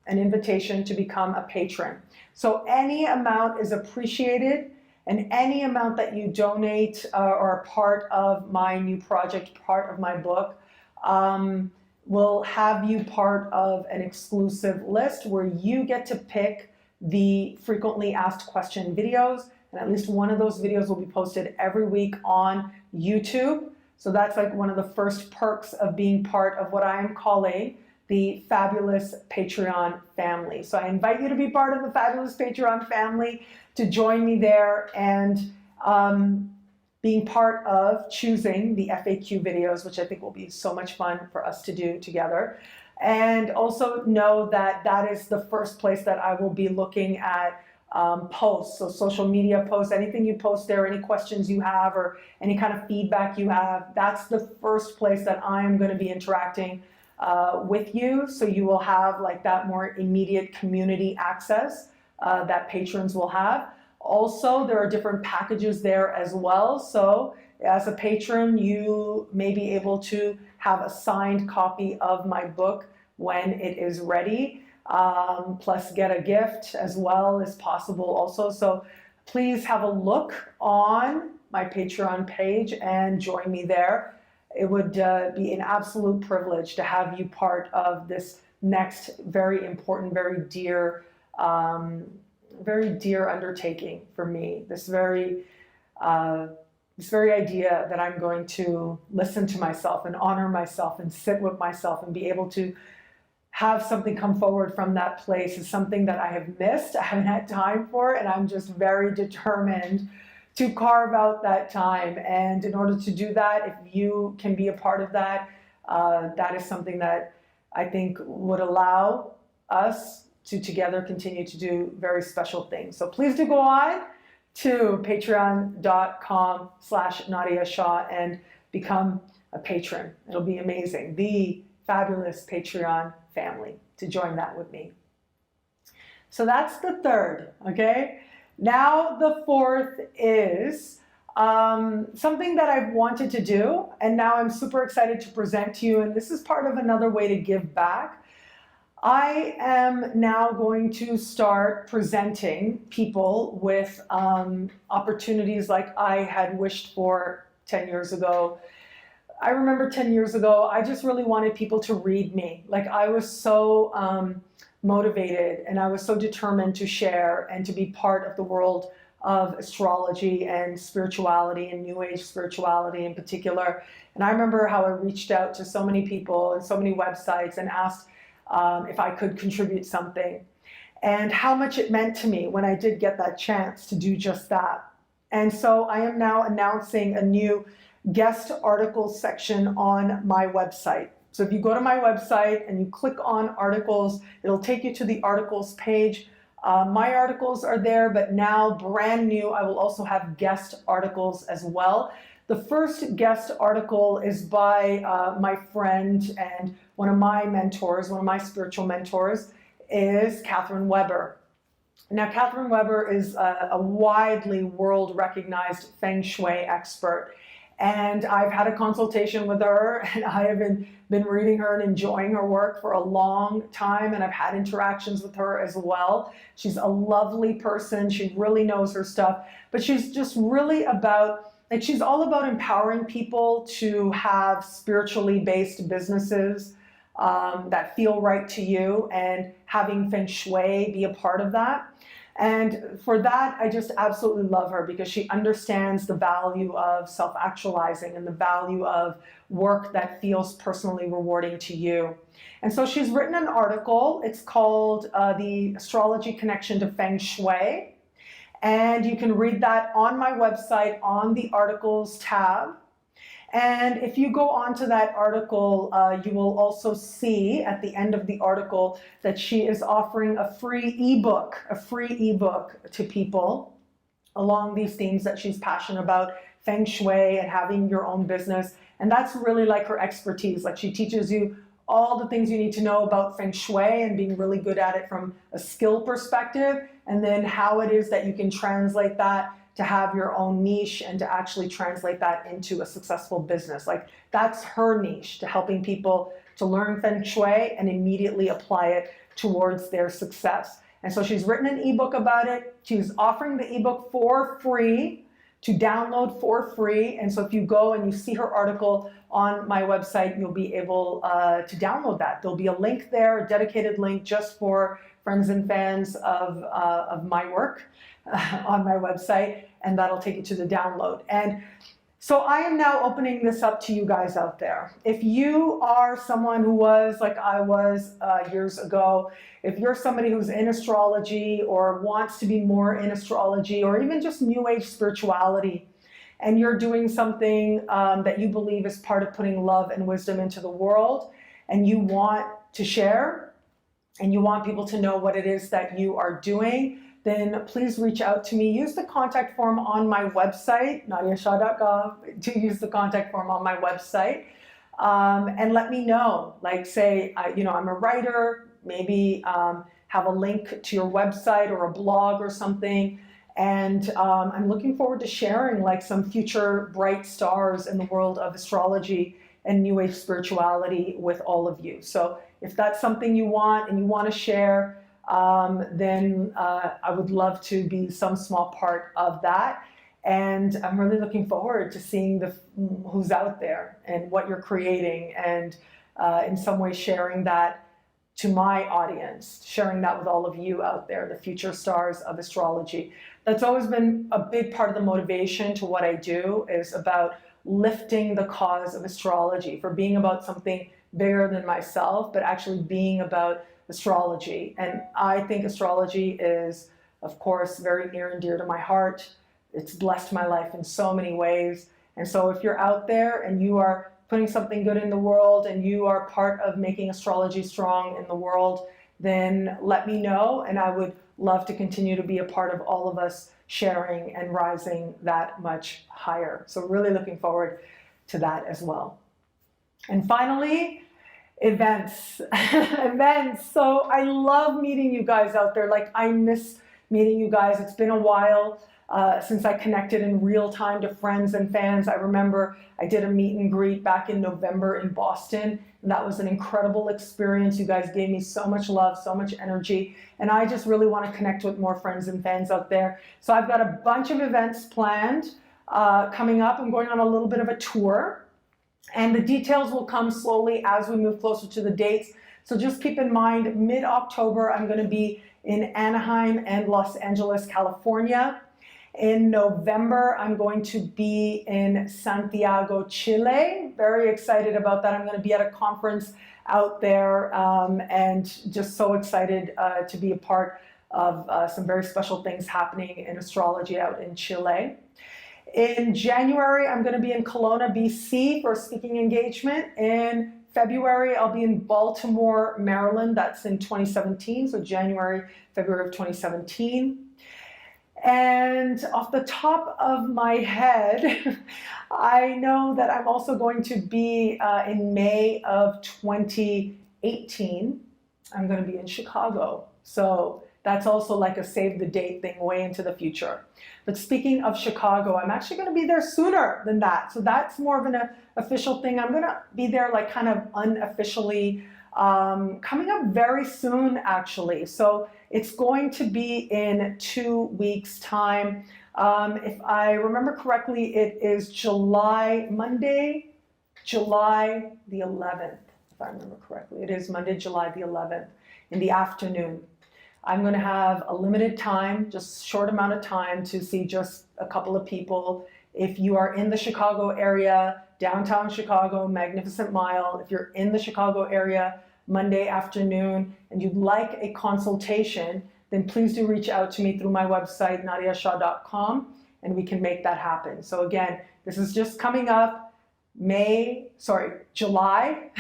invitation to become a patron. So any amount is appreciated, and any amount that you donate or are part of my new project, part of my book, will have you part of an exclusive list where you get to pick the frequently asked question videos, and at least one of those videos will be posted every week on YouTube. So that's like one of the first perks of being part of what I am calling the Fabulous Patreon family. So I invite you to be part of the Fabulous Patreon family, to join me there, and being part of choosing the FAQ videos, which I think will be so much fun for us to do together. And also know that that is the first place that I will be looking at posts, so social media posts, anything you post there, any questions you have or any kind of feedback you have, that's the first place that I am going to be interacting with you. So you will have like that more immediate community access that patrons will have. Also, there are different packages there as well. So as a patron, you may be able to have a signed copy of my book when it is ready, plus get a gift as well as possible also. So please have a look on my Patreon page and join me there. It would be an absolute privilege to have you part of this next very important, very dear undertaking for me. This very idea that I'm going to listen to myself and honor myself and sit with myself and be able to have something come forward from that place is something that I have missed, I haven't had time for, and I'm just very determined to carve out that time. And in order to do that, if you can be a part of that, that is something that I think would allow us to together continue to do very special things. So please do go on to patreon.com/Nadiya Shah and become a patron. It'll be amazing. The Fabulous Patreon family to join that with me. So that's the third, okay? Now the fourth is something that I've wanted to do, and now I'm super excited to present to you, and this is part of another way to give back. I am now going to start presenting people with opportunities like I had wished for 10 years ago. I remember 10 years ago, I just really wanted people to read me. Like, I was so motivated, and I was so determined to share and to be part of the world of astrology and spirituality and New Age spirituality in particular. And I remember how I reached out to so many people and so many websites and asked if I could contribute something, and how much it meant to me when I did get that chance to do just that. And so I am now announcing a new guest articles section on my website. So if you go to my website and you click on articles, it'll take you to the articles page. My articles are there, but now brand new, I will also have guest articles as well. The first guest article is by my friend and one of my mentors, one of my spiritual mentors, is Catherine Weber. Now, Catherine Weber is a widely world-recognized Feng Shui expert. And I've had a consultation with her, and I have been reading her and enjoying her work for a long time, and I've had interactions with her as well. She's a lovely person. She really knows her stuff, but she's just really about, like, she's all about empowering people to have spiritually based businesses that feel right to you, and having Feng Shui be a part of that. And for that, I just absolutely love her, because she understands the value of self-actualizing and the value of work that feels personally rewarding to you. And so she's written an article. It's called The Astrology Connection to Feng Shui. And you can read that on my website on the articles tab. And if you go onto that article, you will also see at the end of the article that she is offering a free ebook to people along these themes that she's passionate about, Feng Shui and having your own business. And that's really like her expertise. Like, she teaches you all the things you need to know about Feng Shui and being really good at it from a skill perspective, and then how it is that you can translate that to have your own niche and to actually translate that into a successful business. Like, that's her niche, to helping people to learn Feng Shui and immediately apply it towards their success. And so she's written an ebook about it. She's offering the ebook for free, to download for free. And so if you go and you see her article on my website, you'll be able to download that. There'll be a link there, a dedicated link just for friends and fans of my work on my website, and that'll take you to the download. And so I am now opening this up to you guys out there. If you are someone who was like I was years ago, if you're somebody who's in astrology or wants to be more in astrology, or even just New Age spirituality, and you're doing something that you believe is part of putting love and wisdom into the world, and you want to share, and you want people to know what it is that you are doing, then please reach out to me. Use the contact form on my website, nadiyashah.gov, to use the contact form on my website, and let me know. Like, say, I'm a writer, maybe have a link to your website or a blog or something, and I'm looking forward to sharing like some future bright stars in the world of astrology and New Age spirituality with all of you. So if that's something you want and you want to share, then I would love to be some small part of that. And I'm really looking forward to seeing who's out there and what you're creating, and in some way sharing that to my audience, sharing that with all of you out there, the future stars of astrology. That's always been a big part of the motivation to what I do, is about lifting the cause of astrology, for being about something bigger than myself, but actually being about astrology. And I think astrology is, of course, very near and dear to my heart. It's blessed my life in so many ways. And so if you're out there and you are putting something good in the world, and you are part of making astrology strong in the world, then let me know, and I would love to continue to be a part of all of us sharing and rising that much higher. So really looking forward to that as well. And finally, Events, events. So I love meeting you guys out there. Like, I miss meeting you guys. It's been a while since I connected in real time to friends and fans. I remember I did a meet and greet back in November in Boston, and that was an incredible experience. You guys gave me so much love, so much energy, and I just really want to connect with more friends and fans out there. So I've got a bunch of events planned coming up. I'm going on a little bit of a tour. And the details will come slowly as we move closer to the dates. So just keep in mind, mid-October, I'm going to be in Anaheim and Los Angeles, California. In November, I'm going to be in Santiago, Chile. Very excited about that. I'm going to be at a conference out there and just so excited to be a part of some very special things happening in astrology out in Chile. In January, I'm going to be in Kelowna, BC for a speaking engagement. In February, I'll be in Baltimore, Maryland. That's in 2017, so January, February of 2017. And off the top of my head, I know that I'm also going to be in May of 2018. I'm going to be in Chicago. So that's also like a save the date thing way into the future. But speaking of Chicago, I'm actually going to be there sooner than that. So that's more of an official thing. I'm going to be there like kind of unofficially coming up very soon, actually. So it's going to be in 2 weeks' time. If I remember correctly, it is Monday, July the 11th. If I remember correctly, it is Monday, July the 11th in the afternoon. I'm going to have a limited time, just short amount of time to see just a couple of people. If you are in the Chicago area, downtown Chicago, Magnificent Mile, if you're in the Chicago area Monday afternoon and you'd like a consultation, then please do reach out to me through my website, nadiyashah.com, and we can make that happen. So again, this is just coming up July.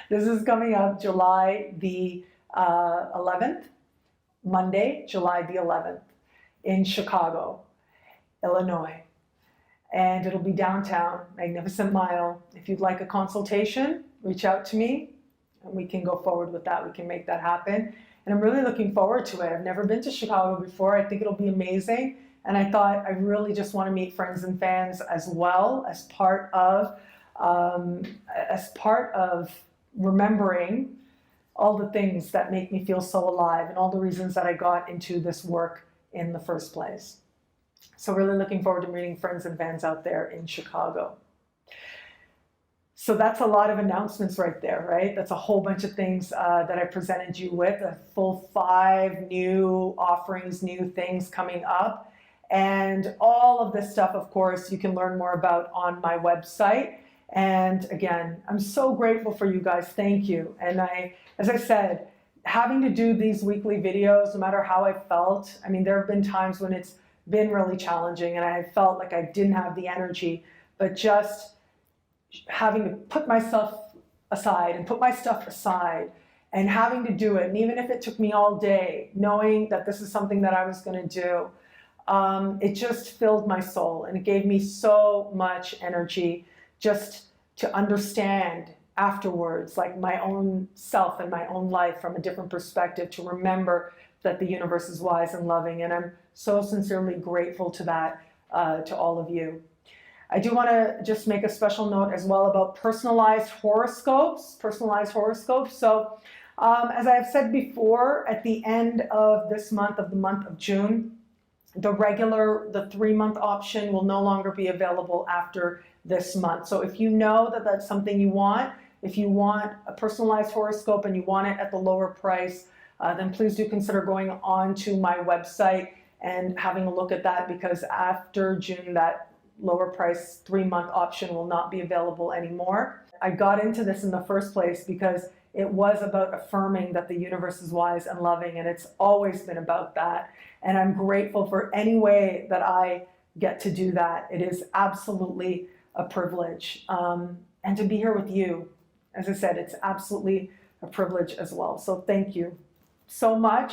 This is coming up July the 11th. Monday, July the 11th in Chicago, Illinois. And it'll be downtown, Magnificent Mile. If you'd like a consultation, reach out to me and we can go forward with that. We can make that happen. And I'm really looking forward to it. I've never been to Chicago before. I think it'll be amazing. And I thought I really just want to meet friends and fans as well as part of remembering all the things that make me feel so alive and all the reasons that I got into this work in the first place. So really looking forward to meeting friends and fans out there in Chicago. So that's a lot of announcements right there, right? That's a whole bunch of things that I presented you with, a full 5 new offerings, new things coming up. And all of this stuff, of course, you can learn more about on my website. And again, I'm so grateful for you guys. Thank you. And as I said, having to do these weekly videos, no matter how I felt, I mean, there have been times when it's been really challenging and I felt like I didn't have the energy, but just having to put myself aside and put my stuff aside and having to do it. And even if it took me all day, knowing that this is something that I was going to do, it just filled my soul and it gave me so much energy just to understand afterwards, like my own self and my own life from a different perspective, to remember that the universe is wise and loving. And I'm so sincerely grateful to that, to all of you. I do want to just make a special note as well about personalized horoscopes. So as I've said before, at the end of this month, of the month of June, the 3-month option will no longer be available after this month. So if you know that that's something you want, if you want a personalized horoscope and you want it at the lower price, then please do consider going on to my website and having a look at that, because after June, that lower price 3-month option will not be available anymore. I got into this in the first place because it was about affirming that the universe is wise and loving, and it's always been about that. And I'm grateful for any way that I get to do that. It is absolutely a privilege. And to be here with you, as I said, it's absolutely a privilege as well. So thank you so much.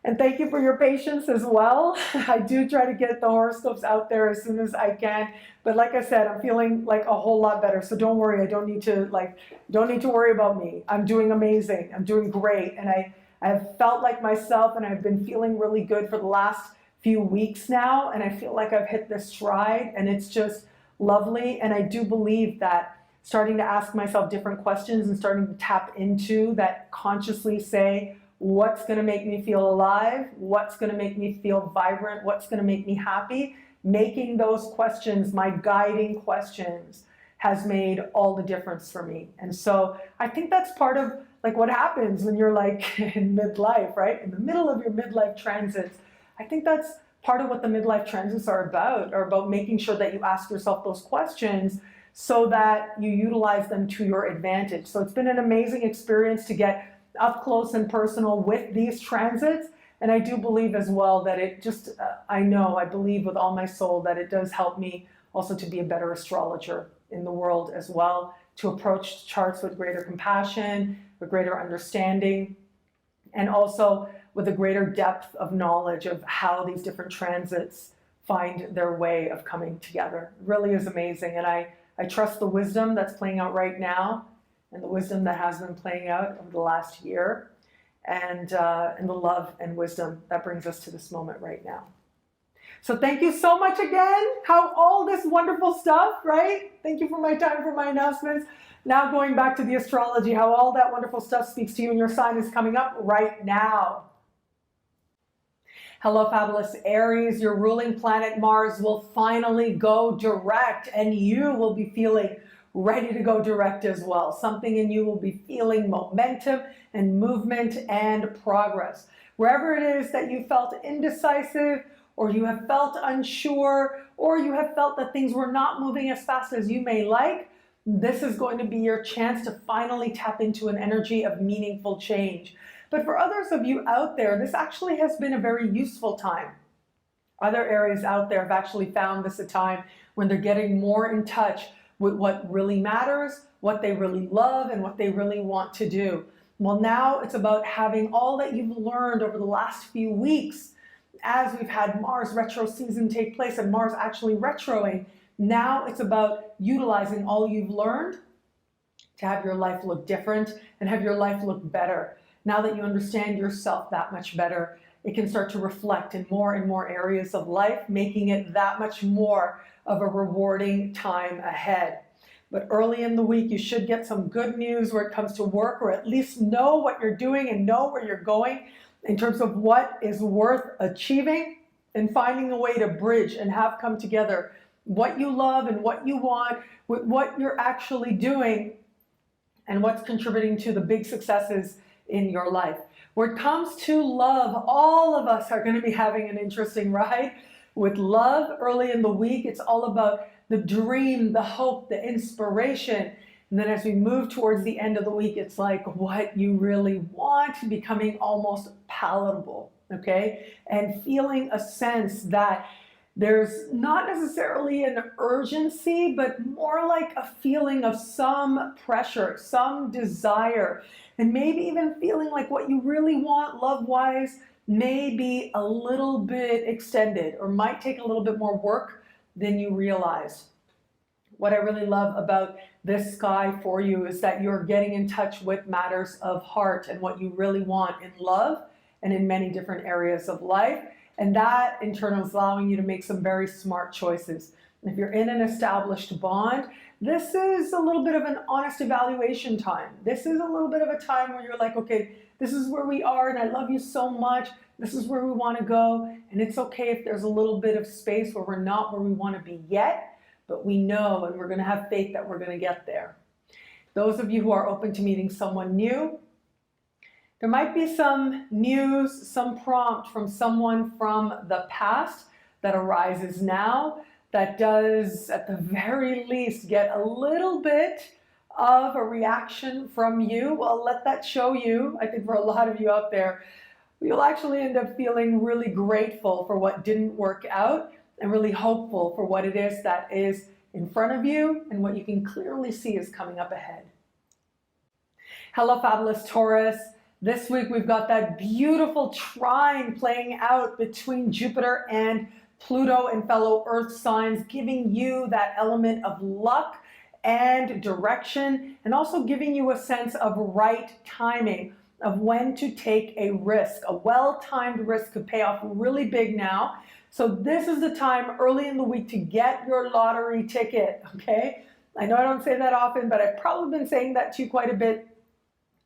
And thank you for your patience as well. I do try to get the horoscopes out there as soon as I can. But like I said, I'm feeling like a whole lot better. So don't worry, I don't need to worry about me. I'm doing amazing. I'm doing great. And I have felt like myself, and I've been feeling really good for the last few weeks now. And I feel like I've hit this stride, and it's just lovely. And I do believe that starting to ask myself different questions and starting to tap into that, consciously say, what's going to make me feel alive? What's going to make me feel vibrant? What's going to make me happy? Making those questions my guiding questions has made all the difference for me. And so I think that's part of like what happens when you're like in midlife, right? In the middle of your midlife transits. I think that's part of what the midlife transits are about making sure that you ask yourself those questions so that you utilize them to your advantage. So it's been an amazing experience to get up close and personal with these transits. And I do believe as well that it just, I believe with all my soul that it does help me also to be a better astrologer in the world as well, to approach charts with greater compassion, with greater understanding, and also with a greater depth of knowledge of how these different transits find their way of coming together. It really is amazing. And I trust the wisdom that's playing out right now, and the wisdom that has been playing out over the last year, and the love and wisdom that brings us to this moment right now. So thank you so much again. How all this wonderful stuff, right? Thank you for my time for my announcements. Now going back to the astrology, how all that wonderful stuff speaks to you, and your sign is coming up right now. Hello, fabulous Aries. Your ruling planet Mars will finally go direct, and you will be feeling ready to go direct as well. Something in you will be feeling momentum and movement and progress. Wherever it is that you felt indecisive, or you have felt unsure, or you have felt that things were not moving as fast as you may like, this is going to be your chance to finally tap into an energy of meaningful change. But for others of you out there, this actually has been a very useful time. Other areas out there have actually found this a time when they're getting more in touch with what really matters, what they really love, and what they really want to do. Well, now it's about having all that you've learned over the last few weeks, as we've had Mars retro season take place and Mars actually retroing. Now it's about utilizing all you've learned to have your life look different and have your life look better. Now that you understand yourself that much better, it can start to reflect in more and more areas of life, making it that much more of a rewarding time ahead. But early in the week, you should get some good news where it comes to work, or at least know what you're doing and know where you're going in terms of what is worth achieving, and finding a way to bridge and have come together what you love and what you want with what you're actually doing and what's contributing to the big successes in your life. When it comes to love, all of us are going to be having an interesting ride. With love early in the week, it's all about the dream, the hope, the inspiration. And then as we move towards the end of the week, it's like what you really want becoming almost palatable, okay? And feeling a sense that there's not necessarily an urgency, but more like a feeling of some pressure, some desire, and maybe even feeling like what you really want love-wise may be a little bit extended or might take a little bit more work than you realize. What I really love about this sky for you is that you're getting in touch with matters of heart and what you really want in love and in many different areas of life. And that in turn is allowing you to make some very smart choices. If you're in an established bond, this is a little bit of an honest evaluation time. This is a little bit of a time where you're like, okay, this is where we are and I love you so much. This is where we want to go. And it's okay if there's a little bit of space where we're not where we want to be yet, but we know and we're going to have faith that we're going to get there. Those of you who are open to meeting someone new, there might be some news, some prompt from someone from the past that arises now that does, at the very least, get a little bit of a reaction from you. Well, let that show you. I think for a lot of you out there, you'll actually end up feeling really grateful for what didn't work out and really hopeful for what it is that is in front of you and what you can clearly see is coming up ahead. Hello, fabulous Taurus. This week we've got that beautiful trine playing out between Jupiter and Pluto and fellow Earth signs, giving you that element of luck and direction, and also giving you a sense of right timing of when to take a risk. A well-timed risk could pay off really big now. So this is the time early in the week to get your lottery ticket, okay? I know I don't say that often, but I've probably been saying that to you quite a bit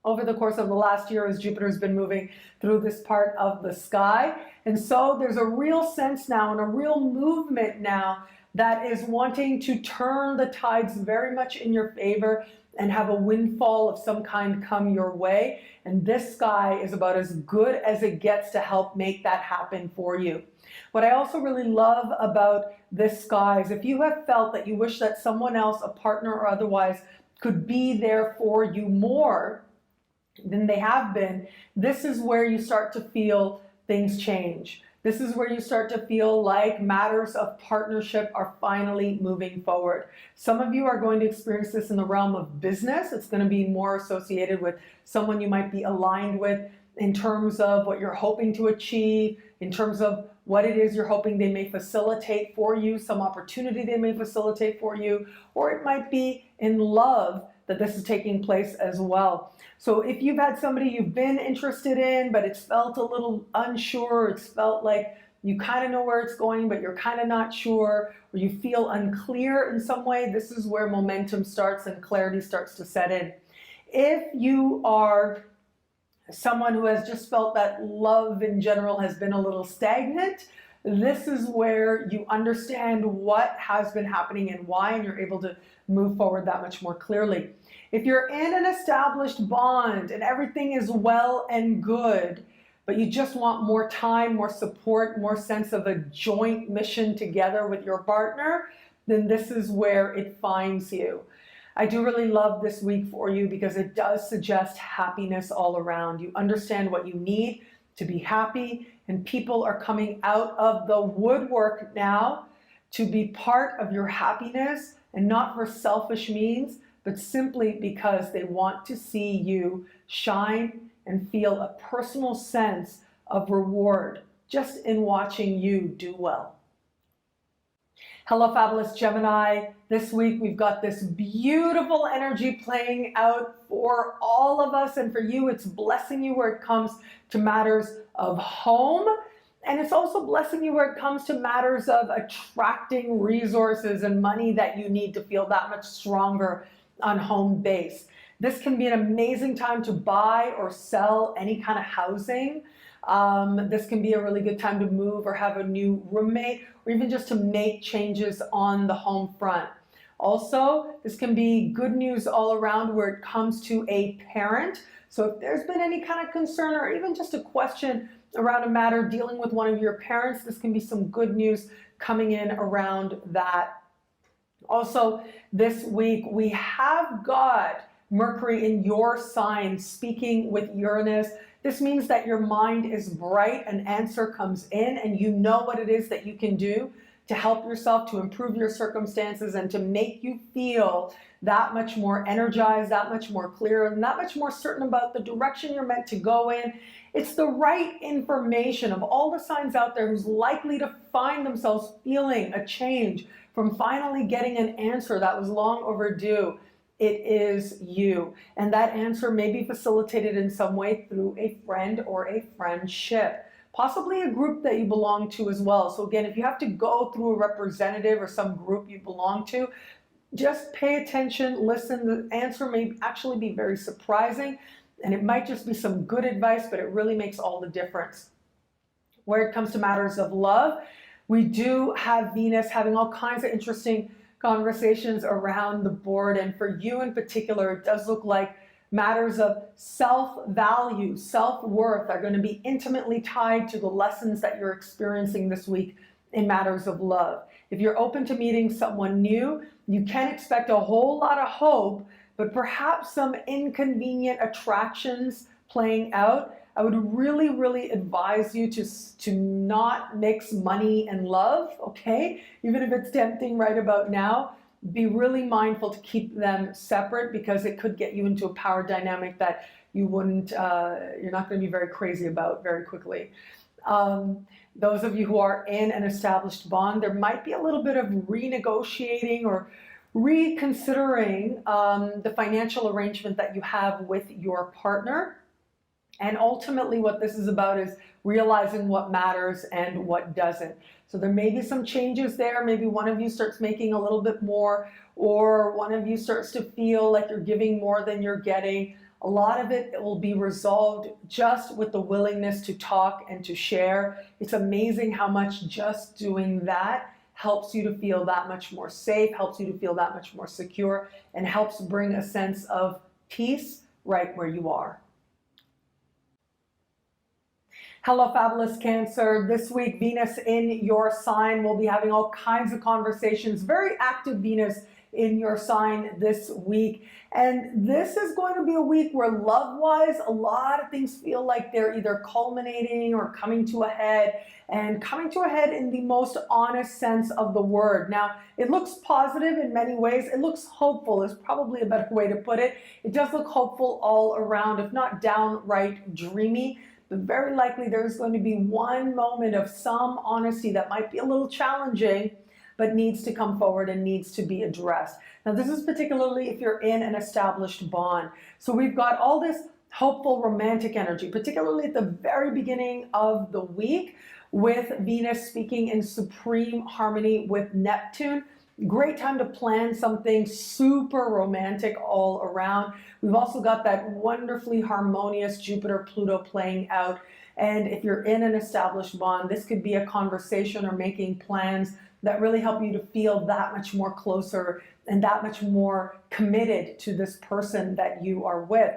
over the course of the last year as Jupiter's been moving through this part of the sky. And so there's a real sense now and a real movement now that is wanting to turn the tides very much in your favor and have a windfall of some kind come your way. And this sky is about as good as it gets to help make that happen for you. What I also really love about this sky is if you have felt that you wish that someone else, a partner or otherwise, could be there for you more than they have been, this is where you start to feel things change. This is where you start to feel like matters of partnership are finally moving forward. Some of you are going to experience this in the realm of business. It's going to be more associated with someone you might be aligned with in terms of what you're hoping to achieve, in terms of what it is you're hoping they may facilitate for you, some opportunity they may facilitate for you, or it might be in love that this is taking place as well. So if you've had somebody you've been interested in, but it's felt a little unsure, it's felt like you kind of know where it's going, but you're kind of not sure, or you feel unclear in some way, this is where momentum starts and clarity starts to set in. If you are someone who has just felt that love in general has been a little stagnant, this is where you understand what has been happening and why, and you're able to move forward that much more clearly. If you're in an established bond and everything is well and good, but you just want more time, more support, more sense of a joint mission together with your partner, then this is where it finds you. I do really love this week for you because it does suggest happiness all around. You understand what you need to be happy, and people are coming out of the woodwork now to be part of your happiness, and not for selfish means, but simply because they want to see you shine and feel a personal sense of reward just in watching you do well. Hello, Fabulous Gemini. This week we've got this beautiful energy playing out for all of us, and for you it's blessing you where it comes to matters of home, and it's also blessing you where it comes to matters of attracting resources and money that you need to feel that much stronger on home base. This can be an amazing time to buy or sell any kind of housing. This can be a really good time to move or have a new roommate, or even just to make changes on the home front. Also, this can be good news all around where it comes to a parent. So if there's been any kind of concern or even just a question around a matter dealing with one of your parents, this can be some good news coming in around that. Also, this week we have got Mercury in your sign speaking with Uranus. This means that your mind is bright, an answer comes in, and you know what it is that you can do to help yourself, to improve your circumstances, and to make you feel that much more energized, that much more clear, and that much more certain about the direction you're meant to go in. It's the right information of all the signs out there who's likely to find themselves feeling a change from finally getting an answer that was long overdue. It is you. And that answer may be facilitated in some way through a friend or a friendship, possibly a group that you belong to as well. So again, if you have to go through a representative or some group you belong to, just pay attention, listen. The answer may actually be very surprising, and it might just be some good advice, but it really makes all the difference. Where it comes to matters of love, we do have Venus having all kinds of interesting conversations around the board, and for you in particular, it does look like matters of self-value, self-worth are going to be intimately tied to the lessons that you're experiencing this week in matters of love. If you're open to meeting someone new, you can expect a whole lot of hope, but perhaps some inconvenient attractions playing out. I would really, really advise you to not mix money and love, okay? Even if it's tempting right about now, be really mindful to keep them separate, because it could get you into a power dynamic that you wouldn't, you're not going to be very crazy about very quickly. Those of you who are in an established bond, there might be a little bit of renegotiating or reconsidering the financial arrangement that you have with your partner. And ultimately what this is about is realizing what matters and what doesn't. So there may be some changes there. Maybe one of you starts making a little bit more, or one of you starts to feel like you're giving more than you're getting. A lot of it will be resolved just with the willingness to talk and to share. It's amazing how much just doing that helps you to feel that much more safe, helps you to feel that much more secure, and helps bring a sense of peace right where you are. Hello, fabulous Cancer. This week, Venus in your sign. We'll be having all kinds of conversations. Very active Venus in your sign this week. And this is going to be a week where love-wise, a lot of things feel like they're either culminating or coming to a head, and coming to a head in the most honest sense of the word. Now, it looks positive in many ways. It looks hopeful is probably a better way to put it. It does look hopeful all around, if not downright dreamy. But very likely there's going to be one moment of some honesty that might be a little challenging, but needs to come forward and needs to be addressed. Now, this is particularly if you're in an established bond. So we've got all this hopeful romantic energy, particularly at the very beginning of the week, with Venus speaking in supreme harmony with Neptune. Great time to plan something super romantic all around. We've also got that wonderfully harmonious Jupiter-Pluto playing out. And if you're in an established bond, this could be a conversation or making plans that really help you to feel that much more closer and that much more committed to this person that you are with.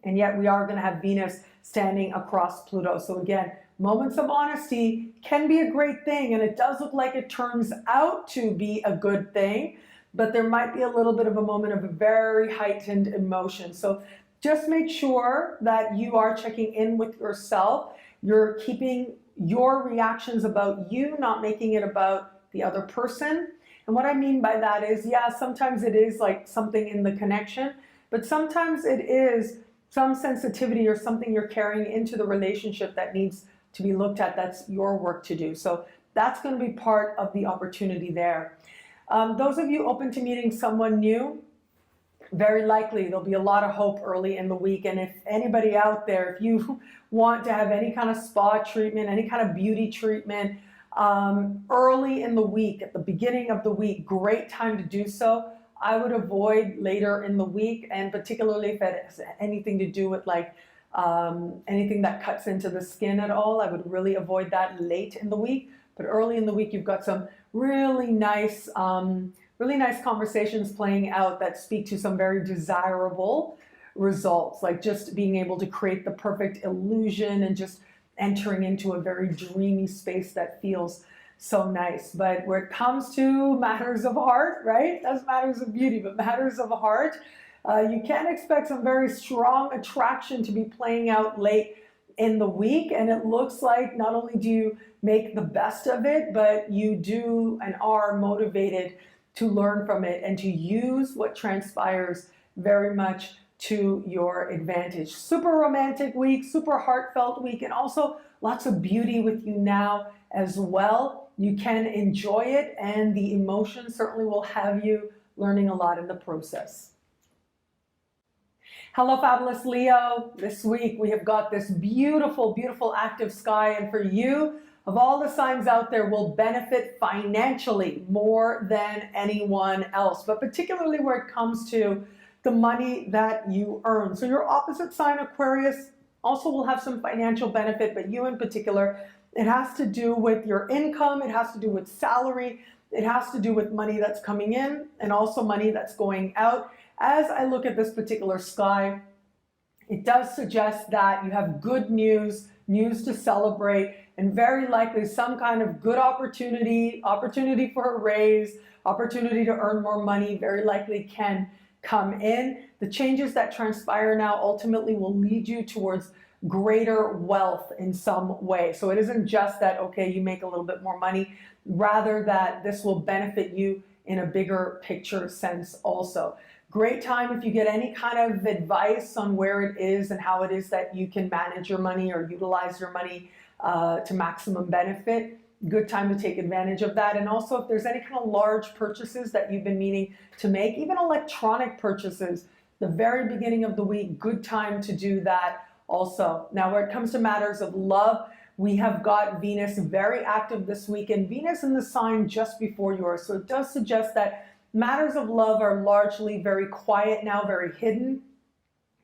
And yet we are going to have Venus standing across Pluto. So again, moments of honesty can be a great thing, and it does look like it turns out to be a good thing, but there might be a little bit of a moment of a very heightened emotion. So just make sure that you are checking in with yourself. You're keeping your reactions about you, not making it about the other person. And what I mean by that is, yeah, sometimes it is like something in the connection, but sometimes it is some sensitivity or something you're carrying into the relationship that needs to be looked at. That's your work to do. So that's going to be part of the opportunity there. Those of you open to meeting someone new, very likely there'll be a lot of hope early in the week. And if anybody out there, if you want to have any kind of spa treatment, any kind of beauty treatment, early in the week, at the beginning of the week, great time to do so. I would avoid later in the week, and particularly if it has anything to do with like anything that cuts into the skin at all, I would really avoid that late in the week. But early in the week, you've got some really nice conversations playing out that speak to some very desirable results, like just being able to create the perfect illusion and just entering into a very dreamy space that feels so nice. But where it comes to matters of heart, right? That's matters of beauty, but matters of heart, you can expect some very strong attraction to be playing out late in the week. And it looks like not only do you make the best of it, but you do and are motivated to learn from it and to use what transpires very much to your advantage. Super romantic week, super heartfelt week, and also lots of beauty with you now as well. You can enjoy it, and the emotion certainly will have you learning a lot in the process. Hello, fabulous Leo. This week we have got this beautiful, beautiful active sky, and for you, of all the signs out there, will benefit financially more than anyone else, but particularly where it comes to the money that you earn. So your opposite sign, Aquarius, also will have some financial benefit, but you in particular, it has to do with your income, it has to do with salary, it has to do with money that's coming in and also money that's going out. As I look at this particular sky, it does suggest that you have good news to celebrate, and very likely some kind of good opportunity for a raise, opportunity to earn more money, very likely can come in. The changes that transpire now ultimately will lead you towards greater wealth in some way. So it isn't just that, okay, you make a little bit more money, rather that this will benefit you in a bigger picture sense also. Great time if you get any kind of advice on where it is and how it is that you can manage your money or utilize your money to maximum benefit. Good time to take advantage of that. And also if there's any kind of large purchases that you've been meaning to make, even electronic purchases, the very beginning of the week, good time to do that also. Now, when it comes to matters of love, we have got Venus very active this week, and Venus in the sign just before yours. So it does suggest that matters of love are largely very quiet now, very hidden.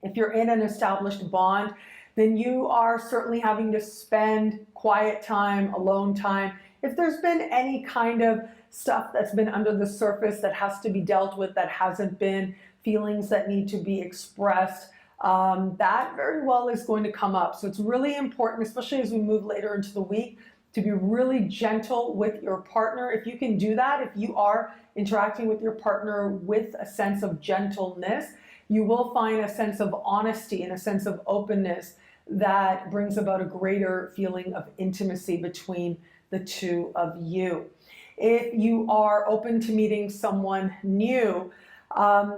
If you're in an established bond, then you are certainly having to spend quiet time, alone time. If there's been any kind of stuff that's been under the surface that has to be dealt with, that hasn't been, feelings that need to be expressed, that very well is going to come up. So it's really important, especially as we move later into the week, to be really gentle with your partner. If you can do that, if you are interacting with your partner with a sense of gentleness, you will find a sense of honesty and a sense of openness that brings about a greater feeling of intimacy between the two of you. If you are open to meeting someone new,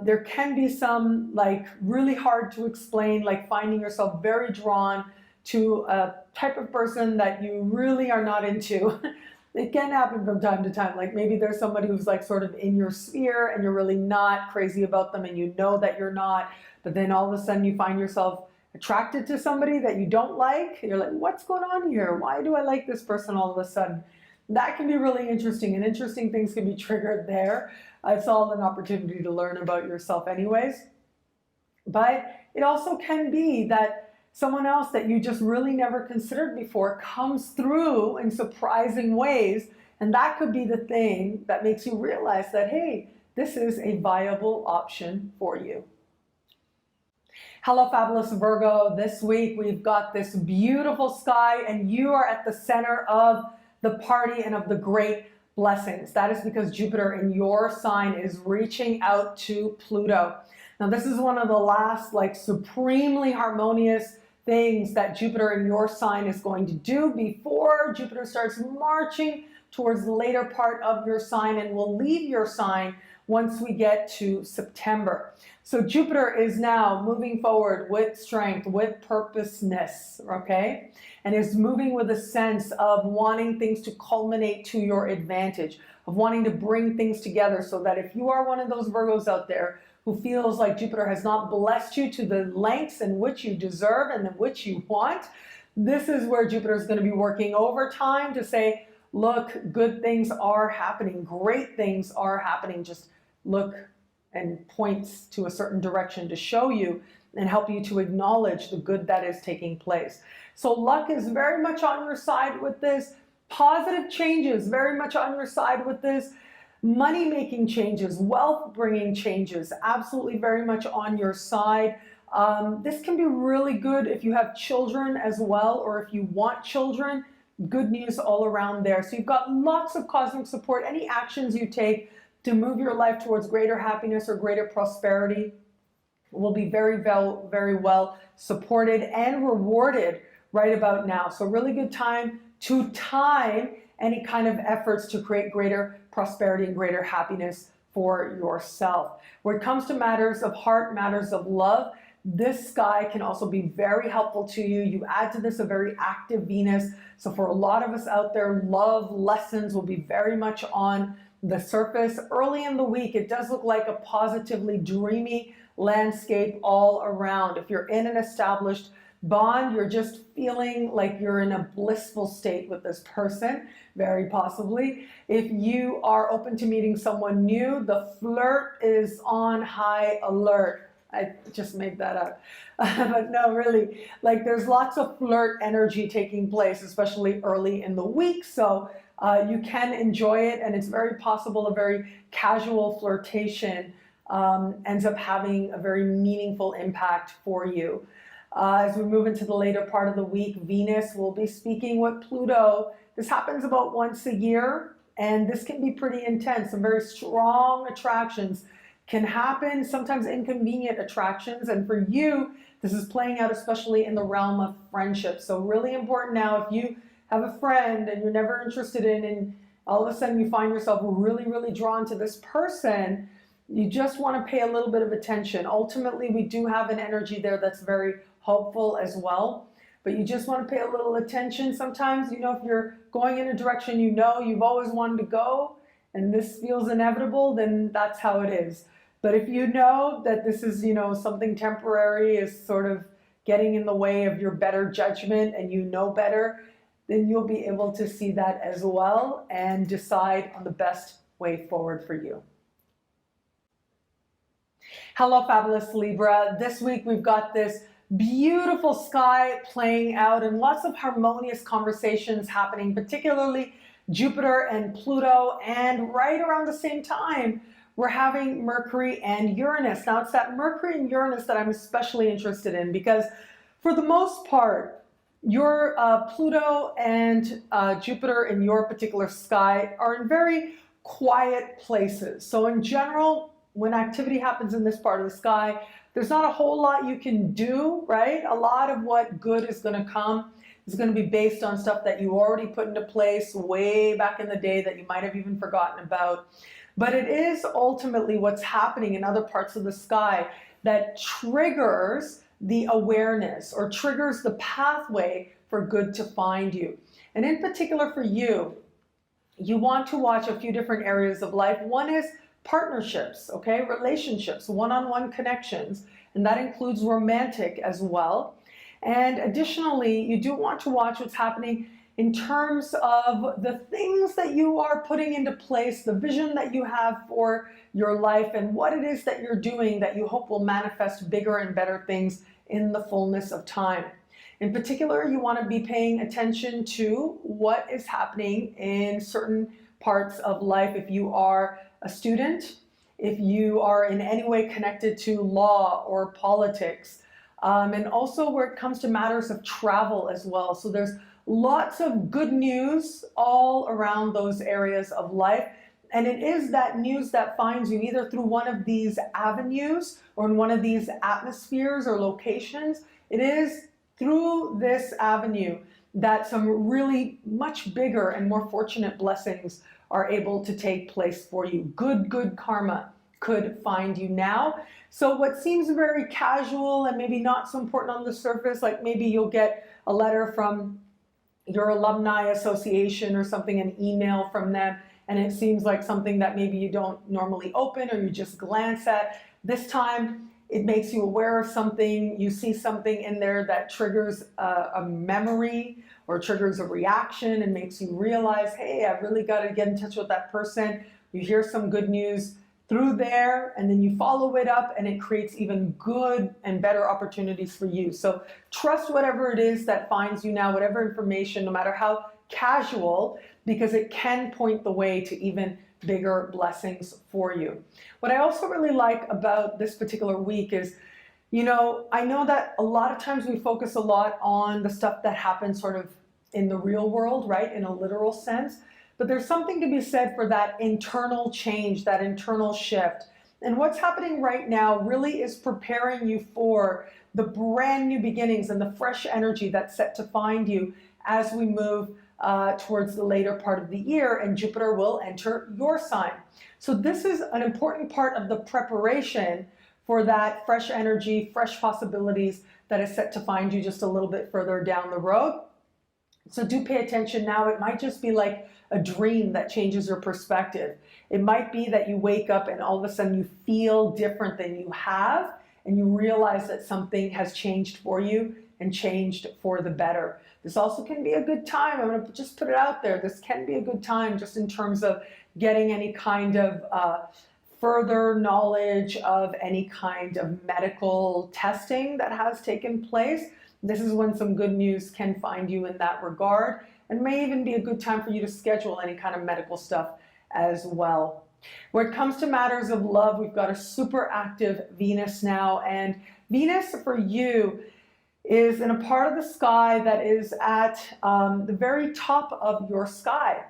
there can be some like really hard to explain, like finding yourself very drawn to a type of person that you really are not into. It can happen from time to time. Like maybe there's somebody who's like sort of in your sphere and you're really not crazy about them and you know that you're not, but then all of a sudden you find yourself attracted to somebody that you don't like. You're like, what's going on here? Why do I like this person all of a sudden? That can be really interesting, and interesting things can be triggered there. It's all an opportunity to learn about yourself anyways. But it also can be that someone else that you just really never considered before comes through in surprising ways, and that could be the thing that makes you realize that, hey, this is a viable option for you. Hello, Fabulous Virgo. This week we've got this beautiful sky, and you are at the center of the party and of the great blessings. That is because Jupiter in your sign is reaching out to Pluto. Now, this is one of the last like supremely harmonious things that Jupiter in your sign is going to do before Jupiter starts marching towards the later part of your sign and will leave your sign once we get to September. So Jupiter is now moving forward with strength, with purposeness, okay? And is moving with a sense of wanting things to culminate to your advantage, of wanting to bring things together, so that if you are one of those Virgos out there who feels like Jupiter has not blessed you to the lengths in which you deserve and in which you want, this is where Jupiter is going to be working overtime to say, look, good things are happening, great things are happening, just look, and points to a certain direction to show you and help you to acknowledge the good that is taking place. So luck is very much on your side with this. Positive changes very much on your side with this. Money-making changes, wealth-bringing changes, absolutely very much on your side. This can be really good if you have children as well, or if you want children. Good news all around there. So you've got lots of cosmic support. Any actions you take to move your life towards greater happiness or greater prosperity will be very well supported and rewarded right about now. So really good time to time any kind of efforts to create greater prosperity and greater happiness for yourself. When it comes to matters of heart, matters of love, this sky can also be very helpful to you. You add to this a very active Venus. So for a lot of us out there, love lessons will be very much on the surface. Early in the week, it does look like a positively dreamy landscape all around. If you're in an established bond, you're just feeling like you're in a blissful state with this person, very possibly. If you are open to meeting someone new, the flirt is on high alert. I just made that up. But no, really, like there's lots of flirt energy taking place, especially early in the week. So you can enjoy it, and it's very possible a very casual flirtation ends up having a very meaningful impact for you. As we move into the later part of the week, Venus will be speaking with Pluto. This happens about once a year, and this can be pretty intense. Some very strong attractions can happen, sometimes inconvenient attractions. And for you, this is playing out especially in the realm of friendship. So really important now, if you have a friend and you're never interested in, and all of a sudden you find yourself really, really drawn to this person, You just want to pay a little bit of attention. Ultimately, we do have an energy there that's very hopeful as well, but you just want to pay a little attention. Sometimes, you know, if you're going in a direction you know you've always wanted to go and this feels inevitable, then that's how it is. But if you know that this is, you know, something temporary is sort of getting in the way of your better judgment and you know better, then you'll be able to see that as well and decide on the best way forward for you. Hello, Fabulous Libra. This week we've got this beautiful sky playing out and lots of harmonious conversations happening, particularly Jupiter and Pluto, and right around the same time we're having Mercury and Uranus. Now it's that Mercury and Uranus that I'm especially interested in because for the most part your Pluto and Jupiter in your particular sky are in very quiet places. So in general, when activity happens in this part of the sky, there's not a whole lot you can do, right? A lot of what good is going to come is going to be based on stuff that you already put into place way back in the day that you might have even forgotten about. But it is ultimately what's happening in other parts of the sky that triggers the awareness or triggers the pathway for good to find you. And in particular for you, you want to watch a few different areas of life. One is partnerships, okay, relationships, one-on-one connections, and that includes romantic as well. And additionally, you do want to watch what's happening in terms of the things that you are putting into place, the vision that you have for your life, and what it is that you're doing that you hope will manifest bigger and better things in the fullness of time. In particular, you want to be paying attention to what is happening in certain parts of life. If you are a student, if you are in any way connected to law or politics, and also where it comes to matters of travel as well. So there's lots of good news all around those areas of life. And it is that news that finds you either through one of these avenues or in one of these atmospheres or locations. It is through this avenue that some really much bigger and more fortunate blessings are able to take place for you. Good karma could find you now. So what seems very casual and maybe not so important on the surface, like maybe you'll get a letter from your alumni association or something, an email from them, and it seems like something that maybe you don't normally open or you just glance at. This time, it makes you aware of something, you see something in there that triggers a memory or triggers a reaction and makes you realize, hey, I've really got to get in touch with that person. You hear some good news through there and then you follow it up and it creates even good and better opportunities for you. So trust whatever it is that finds you now, whatever information, no matter how casual, because it can point the way to even bigger blessings for you. What I also really like about this particular week is, you know, I know that a lot of times we focus a lot on the stuff that happens sort of in the real world, right, in a literal sense, but there's something to be said for that internal change, that internal shift. And what's happening right now really is preparing you for the brand new beginnings and the fresh energy that's set to find you as we move towards the later part of the year, and Jupiter will enter your sign. So this is an important part of the preparation for that fresh energy, fresh possibilities that is set to find you just a little bit further down the road. So do pay attention now. It might just be like a dream that changes your perspective. It might be that you wake up and all of a sudden you feel different than you have, and you realize that something has changed for you and changed for the better. This also can be a good time. I'm going to just put it out there. This can be a good time just in terms of getting any kind of further knowledge of any kind of medical testing that has taken place. This is when some good news can find you in that regard, and may even be a good time for you to schedule any kind of medical stuff as well. When it comes to matters of love, we've got a super active Venus now, and Venus for you is in a part of the sky that is at the very top of your sky.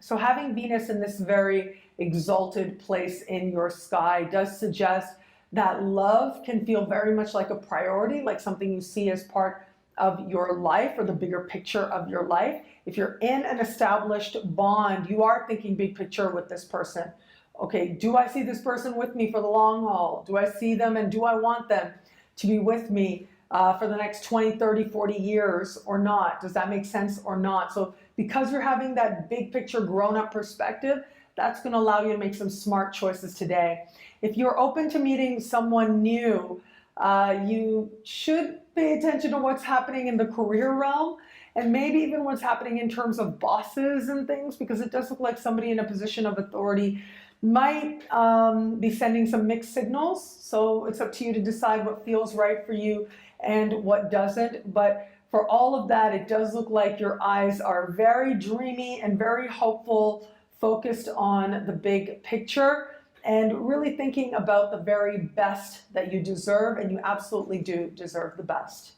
So having Venus in this very exalted place in your sky does suggest that love can feel very much like a priority, like something you see as part of your life or the bigger picture of your life. If you're in an established bond, you are thinking big picture with this person, Okay, do I see this person with me for the long haul? Do I see them and do I want them to be with me for the next 20, 30, 40 years or not? Does that make sense or not? So because you're having that big picture grown-up perspective, that's going to allow you to make some smart choices today. If you're open to meeting someone new, you should pay attention to what's happening in the career realm and maybe even what's happening in terms of bosses and things, because it does look like somebody in a position of authority might be sending some mixed signals. So it's up to you to decide what feels right for you and what doesn't. But for all of that, it does look like your eyes are very dreamy and very hopeful, focused on the big picture and really thinking about the very best that you deserve, and you absolutely do deserve the best.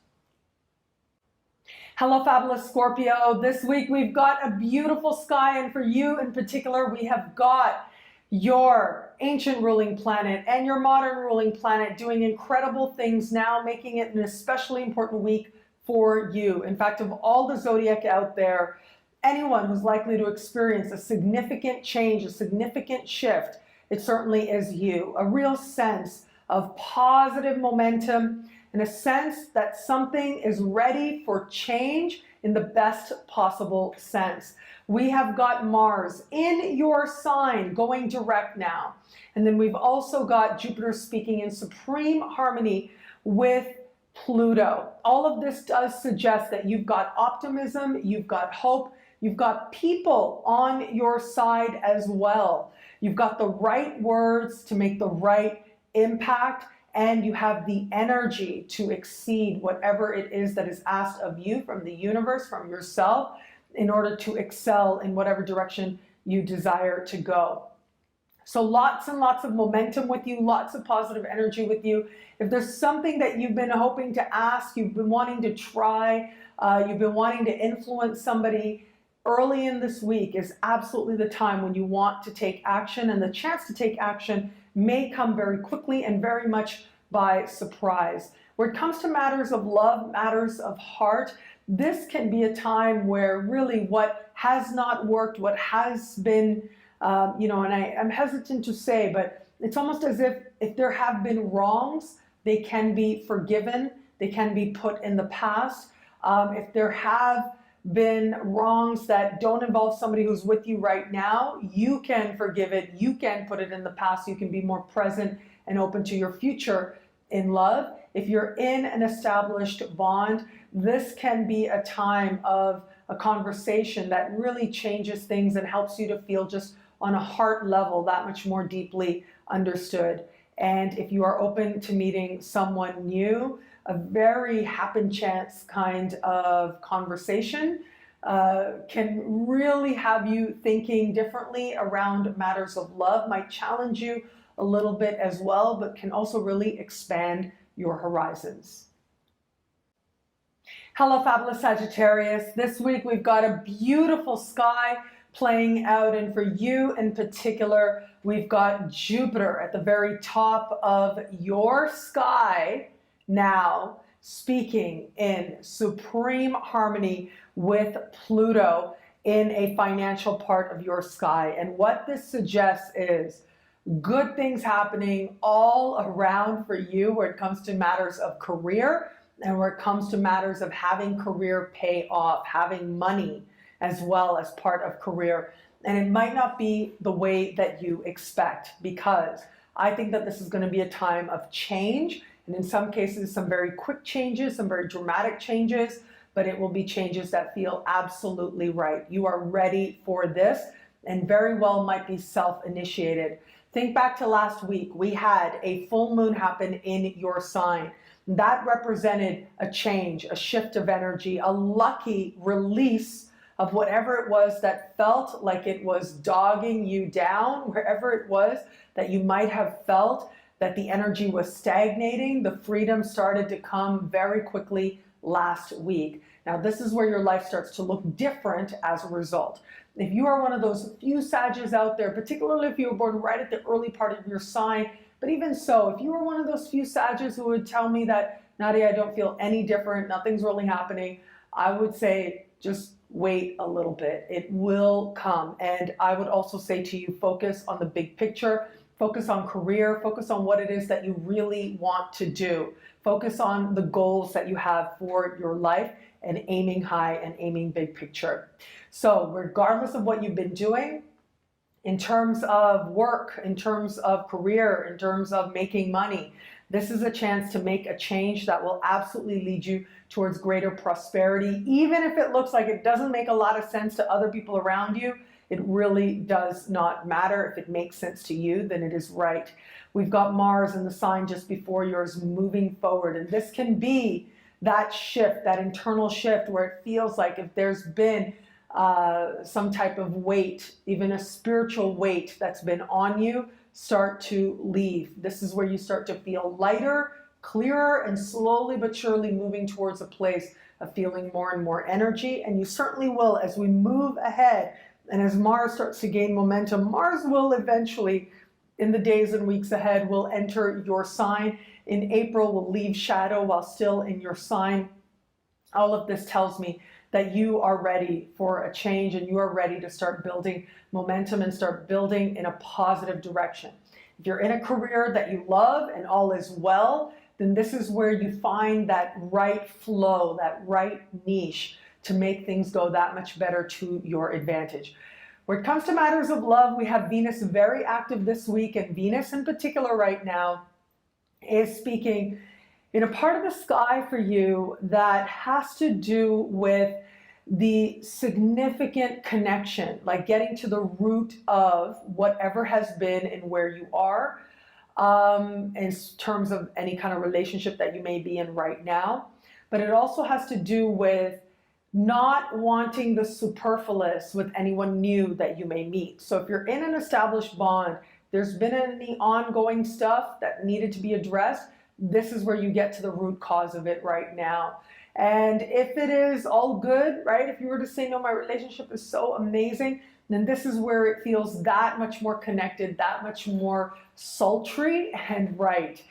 Hello, Fabulous Scorpio. This week we've got a beautiful sky, and for you in particular, we have got your ancient ruling planet and your modern ruling planet doing incredible things now, making it an especially important week for you. In fact, of all the zodiac out there, anyone who's likely to experience a significant change, a significant shift, it certainly is you. A real sense of positive momentum and a sense that something is ready for change in the best possible sense. We have got Mars in your sign going direct now. And then we've also got Jupiter speaking in supreme harmony with Pluto. All of this does suggest that you've got optimism, you've got hope, you've got people on your side as well. You've got the right words to make the right impact, and you have the energy to exceed whatever it is that is asked of you from the universe, from yourself, in order to excel in whatever direction you desire to go. So lots and lots of momentum with you, lots of positive energy with you. If there's something that you've been hoping to ask, you've been wanting to try, you've been wanting to influence somebody, early in this week is absolutely the time when you want to take action, and the chance to take action may come very quickly and very much by surprise. When it comes to matters of love, matters of heart, this can be a time where really what has not worked, what has been, and I'm hesitant to say, but it's almost as if there have been wrongs, they can be forgiven, they can be put in the past. If there have been wrongs that don't involve somebody who's with you right now, you can forgive it, you can put it in the past, you can be more present and open to your future in love. If you're in an established bond, this can be a time of a conversation that really changes things and helps you to feel just on a heart level that much more deeply understood. And if you are open to meeting someone new, a very happen chance kind of conversation can really have you thinking differently around matters of love, might challenge you a little bit as well, but can also really expand your horizons. Hello, Fabulous Sagittarius. This week we've got a beautiful sky playing out, and for you in particular, we've got Jupiter at the very top of your sky now, speaking in supreme harmony with Pluto in a financial part of your sky. And what this suggests is good things happening all around for you where it comes to matters of career and where it comes to matters of having career pay off, having money as well as part of career. And it might not be the way that you expect, because I think that this is going to be a time of change. And in some cases, some very quick changes, some very dramatic changes, but it will be changes that feel absolutely right. You are ready for this, and very well might be self-initiated. Think back to last week. We had a full moon happen in your sign. That represented a change, a shift of energy, a lucky release of whatever it was that felt like it was dogging you down, wherever it was that you might have felt that the energy was stagnating. The freedom started to come very quickly last week. Now, this is where your life starts to look different as a result. If you are one of those few Sages out there, particularly if you were born right at the early part of your sign, but even so, if you were one of those few Sages who would tell me that, Nadiya, I don't feel any different, nothing's really happening, I would say just wait a little bit. It will come. And I would also say to you, focus on the big picture, focus on career, focus on what it is that you really want to do. Focus on the goals that you have for your life and aiming high and aiming big picture. So regardless of what you've been doing, in terms of work, in terms of career, in terms of making money, this is a chance to make a change that will absolutely lead you towards greater prosperity. Even if it looks like it doesn't make a lot of sense to other people around you, it really does not matter. If it makes sense to you, then it is right. We've got Mars in the sign just before yours moving forward. And this can be that shift, that internal shift where it feels like if there's been some type of weight, even a spiritual weight that's been on you, start to leave. This is where you start to feel lighter, clearer, and slowly but surely moving towards a place of feeling more and more energy. And you certainly will as we move ahead. And as Mars starts to gain momentum, Mars will eventually, in the days and weeks ahead, will enter your sign. In April, will leave shadow while still in your sign. All of this tells me that you are ready for a change and you are ready to start building momentum and start building in a positive direction. If you're in a career that you love and all is well, then this is where you find that right flow, that right niche to make things go that much better to your advantage. When it comes to matters of love, we have Venus very active this week, and Venus in particular right now is speaking in a part of the sky for you that has to do with the significant connection, like getting to the root of whatever has been and where you are, in terms of any kind of relationship that you may be in right now. But it also has to do with not wanting the superfluous with anyone new that you may meet. So if you're in an established bond, there's been any ongoing stuff that needed to be addressed, this is where you get to the root cause of it right now. And if it is all good, right, if you were to say, no, my relationship is so amazing, then this is where it feels that much more connected, that much more sultry and right.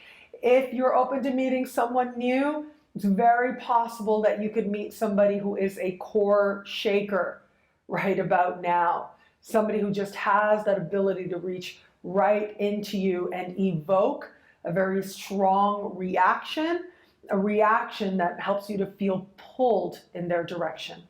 If you're open to meeting someone new, it's very possible that you could meet somebody who is a core shaker right about now. Somebody who just has that ability to reach right into you and evoke a very strong reaction, a reaction that helps you to feel pulled in their direction.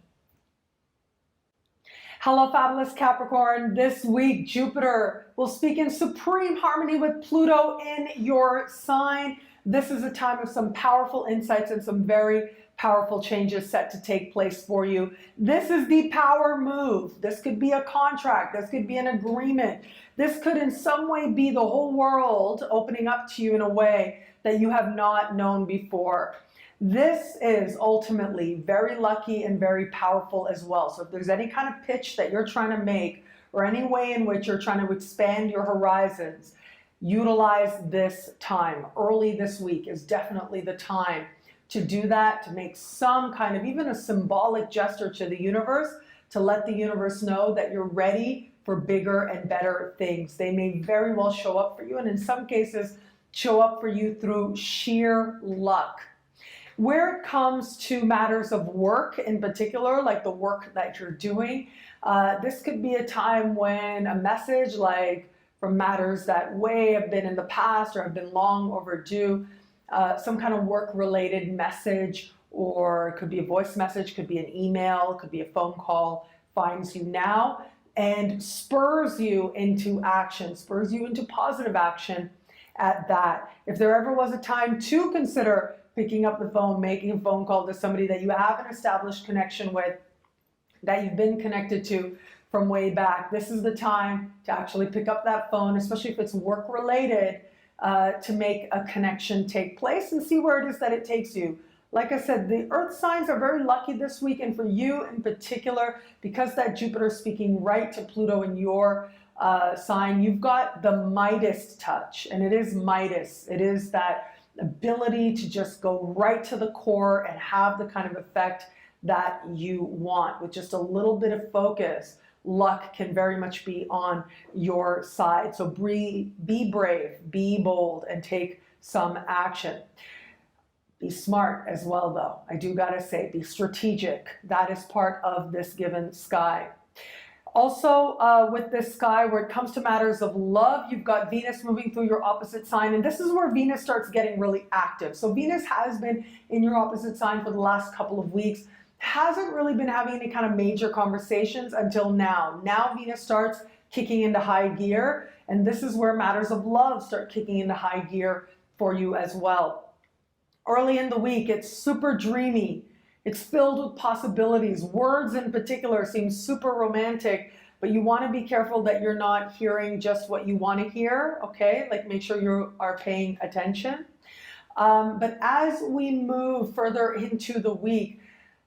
Hello, Fabulous Capricorn. This week, Jupiter will speak in supreme harmony with Pluto in your sign. This is a time of some powerful insights and some very powerful changes set to take place for you. This is the power move. This could be a contract. This could be an agreement. This could in some way be the whole world opening up to you in a way that you have not known before. This is ultimately very lucky and very powerful as well. So if there's any kind of pitch that you're trying to make or any way in which you're trying to expand your horizons, utilize this time. Early this week is definitely the time to do that, to make some kind of even a symbolic gesture to the universe, to let the universe know that you're ready for bigger and better things. They may very well show up for you, and in some cases show up for you through sheer luck. Where it comes to matters of work in particular, like the work that you're doing, this could be a time when a message like from matters that have been in the past or have been long overdue, some kind of work-related message, or it could be a voice message, could be an email, could be a phone call, finds you now and spurs you into action, spurs you into positive action at that. If there ever was a time to consider picking up the phone, making a phone call to somebody that you have an established connection with, that you've been connected to from way back, this is the time to actually pick up that phone, especially if it's work related, to make a connection take place and see where it is that it takes you. Like I said, the earth signs are very lucky this week, and for you in particular, because that Jupiter is speaking right to Pluto in your sign, you've got the Midas touch, and it is Midas. It is that ability to just go right to the core and have the kind of effect that you want with just a little bit of focus. Luck can very much be on your side. So be brave, be bold, and take some action. Be smart as well, though. I do gotta say, be strategic. That is part of this given sky. Also, with this sky, where it comes to matters of love, you've got Venus moving through your opposite sign, and this is where Venus starts getting really active. So Venus has been in your opposite sign for the last couple of weeks, hasn't really been having any kind of major conversations until now. Now Venus starts kicking into high gear, and this is where matters of love start kicking into high gear for you as well. Early in the week, it's super dreamy. It's filled with possibilities. Words in particular seem super romantic, but you want to be careful that you're not hearing just what you want to hear, okay? Like, make sure you are paying attention. But as we move further into the week,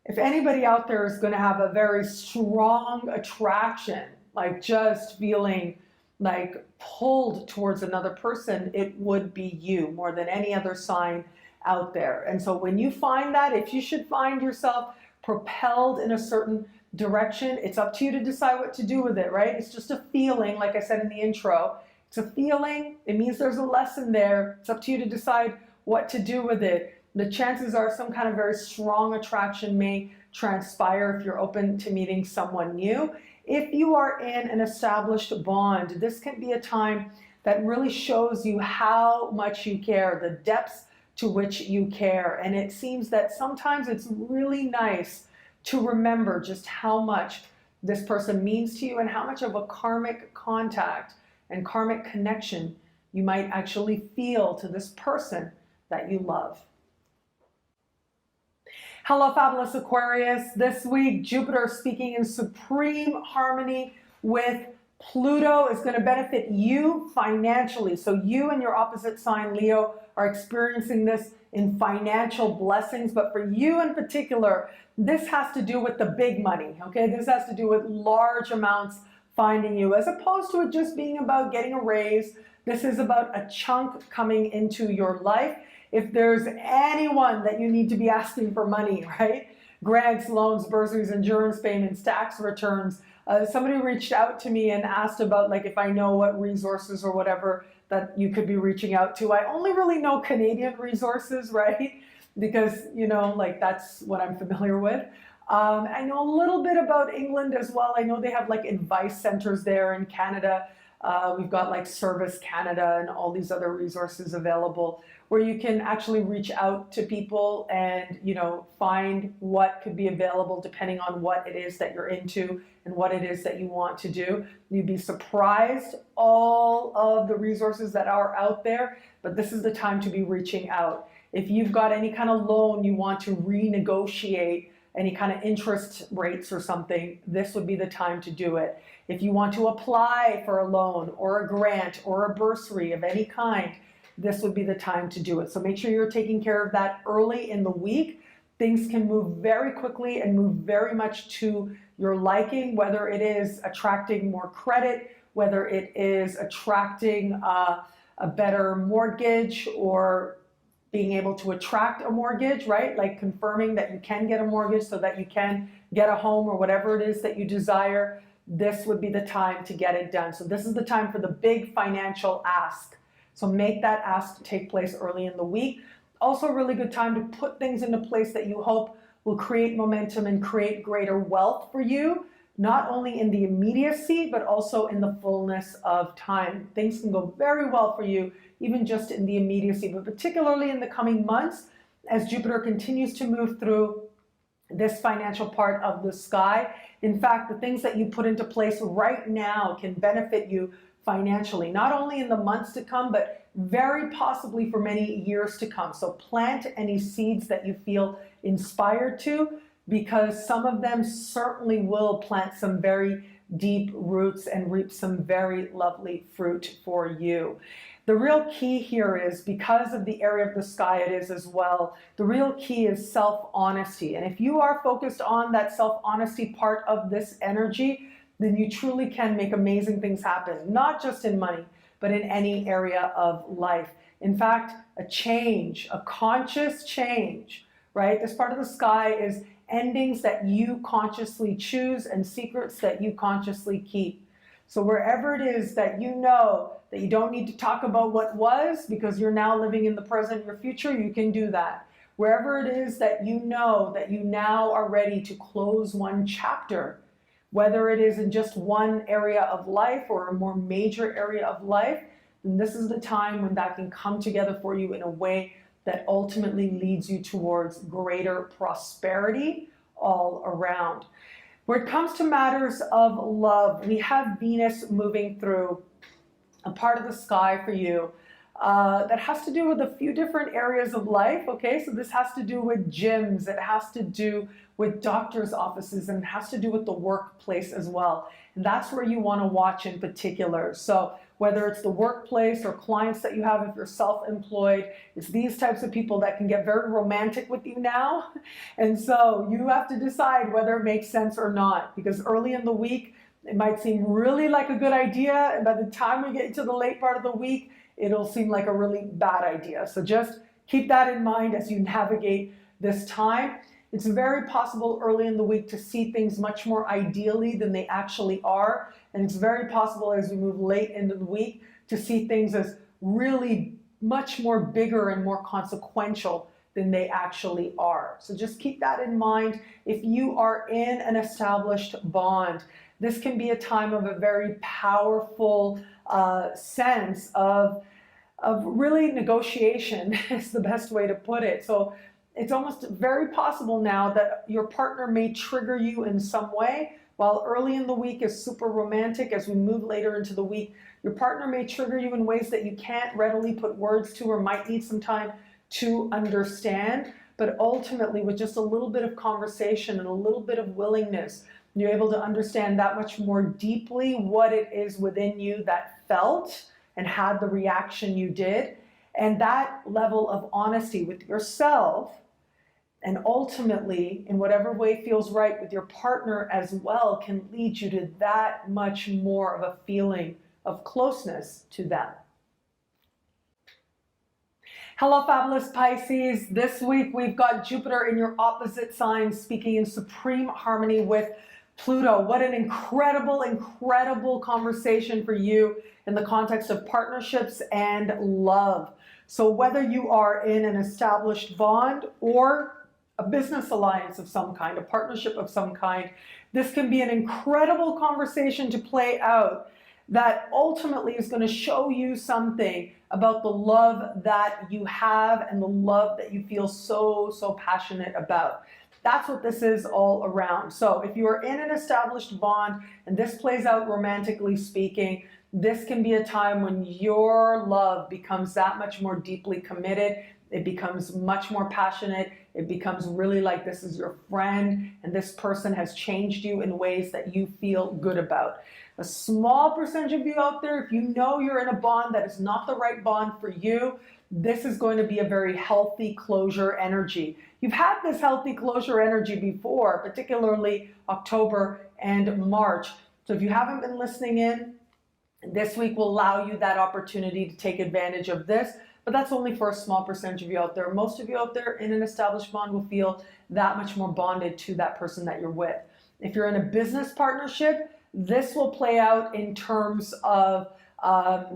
if anybody out there is going to have a very strong attraction, like just feeling like pulled towards another person, it would be you more than any other sign out there. And so when you find that, if you should find yourself propelled in a certain direction, it's up to you to decide what to do with it, right? It's just a feeling, like I said in the intro. It's a feeling. It means there's a lesson there. It's up to you to decide what to do with it. The chances are some kind of very strong attraction may transpire if you're open to meeting someone new. If you are in an established bond, this can be a time that really shows you how much you care, the depths to which you care. And it seems that sometimes it's really nice to remember just how much this person means to you and how much of a karmic contact and karmic connection you might actually feel to this person that you love. Hello, Fabulous Aquarius. This week, Jupiter speaking in supreme harmony with Pluto is going to benefit you financially. So you and your opposite sign, Leo, are experiencing this in financial blessings. But for you in particular, this has to do with the big money, okay? This has to do with large amounts finding you, as opposed to it just being about getting a raise. This is about a chunk coming into your life. If there's anyone that you need to be asking for money, right? Grants, loans, bursaries, insurance payments, tax returns. Somebody reached out to me and asked about, like, if I know what resources or whatever that you could be reaching out to. I only really know Canadian resources, right? Because, you know, like, that's what I'm familiar with. I know a little bit about England as well. I know they have like advice centers there in Canada. We've got like Service Canada and all these other resources available where you can actually reach out to people and, you know, find what could be available depending on what it is that you're into and what it is that you want to do. You'd be surprised all of the resources that are out there, but this is the time to be reaching out. If you've got any kind of loan you want to renegotiate, any kind of interest rates or something, this would be the time to do it. If you want to apply for a loan or a grant or a bursary of any kind, this would be the time to do it. So make sure you're taking care of that early in the week. Things can move very quickly and move very much to your liking, whether it is attracting more credit, whether it is attracting a better mortgage or being able to attract a mortgage, right? Like confirming that you can get a mortgage so that you can get a home or whatever it is that you desire. This would be the time to get it done. So this is the time for the big financial ask. So make that ask take place early in the week. Also a really good time to put things into place that you hope will create momentum and create greater wealth for you, not only in the immediacy, but also in the fullness of time. Things can go very well for you, even just in the immediacy, but particularly in the coming months, as Jupiter continues to move through this financial part of the sky. In fact, the things that you put into place right now can benefit you financially, not only in the months to come, but very possibly for many years to come. So plant any seeds that you feel inspired to, because some of them certainly will plant some very deep roots and reap some very lovely fruit for you. The real key here is, because of the area of the sky it is as well, the real key is self-honesty. And if you are focused on that self-honesty part of this energy, then you truly can make amazing things happen, not just in money, but in any area of life. In fact, a change, a conscious change, right? This part of the sky is endings that you consciously choose and secrets that you consciously keep. So wherever it is that you know that you don't need to talk about what was because you're now living in the present, your future, you can do that. wherever it is that you know that you now are ready to close one chapter, whether it is in just one area of life or a more major area of life, then this is the time when that can come together for you in a way that ultimately leads you towards greater prosperity all around. When it comes to matters of love, we have Venus moving through a part of the sky for you that has to do with a few different areas of life, okay? So this has to do with gyms, it has to do with doctor's offices, and it has to do with the workplace as well. And that's where you want to watch in particular. So whether it's the workplace or clients that you have if you're self-employed, it's these types of people that can get very romantic with you now. And so you have to decide whether it makes sense or not, because early in the week, it might seem really like a good idea, and by the time we get to the late part of the week, it'll seem like a really bad idea. So just keep that in mind as you navigate this time. It's very possible early in the week to see things much more ideally than they actually are. And it's very possible as we move late into the week to see things as really much more bigger and more consequential than they actually are. So just keep that in mind. If you are in an established bond, this can be a time of a very powerful sense of really negotiation is the best way to put it. So it's almost very possible now that your partner may trigger you in some way. While early in the week is super romantic, as we move later into the week, your partner may trigger you in ways that you can't readily put words to or might need some time to understand. But ultimately, with just a little bit of conversation and a little bit of willingness, you're able to understand that much more deeply what it is within you that felt and had the reaction you did. And that level of honesty with yourself, and ultimately, in whatever way feels right with your partner as well, can lead you to that much more of a feeling of closeness to them. Hello, fabulous Pisces. This week we've got Jupiter in your opposite sign speaking in supreme harmony with Pluto. What an incredible, incredible conversation for you in the context of partnerships and love. So whether you are in an established bond or a business alliance of some kind, a partnership of some kind, this can be an incredible conversation to play out that ultimately is going to show you something about the love that you have and the love that you feel so passionate about. That's what this is all around. So if you are in an established bond and this plays out romantically speaking, this can be a time when your love becomes that much more deeply committed. It becomes much more passionate. It becomes really like this is your friend and this person has changed you in ways that you feel good about. A small percentage of you out there, if you know you're in a bond that is not the right bond for you, this is going to be a very healthy closure energy. You've had this healthy closure energy before, particularly October and March. So if you haven't been listening in, this week will allow you that opportunity to take advantage of this, but that's only for a small percentage of you out there. Most of you out there in an established bond will feel that much more bonded to that person that you're with. If you're in a business partnership, this will play out in terms of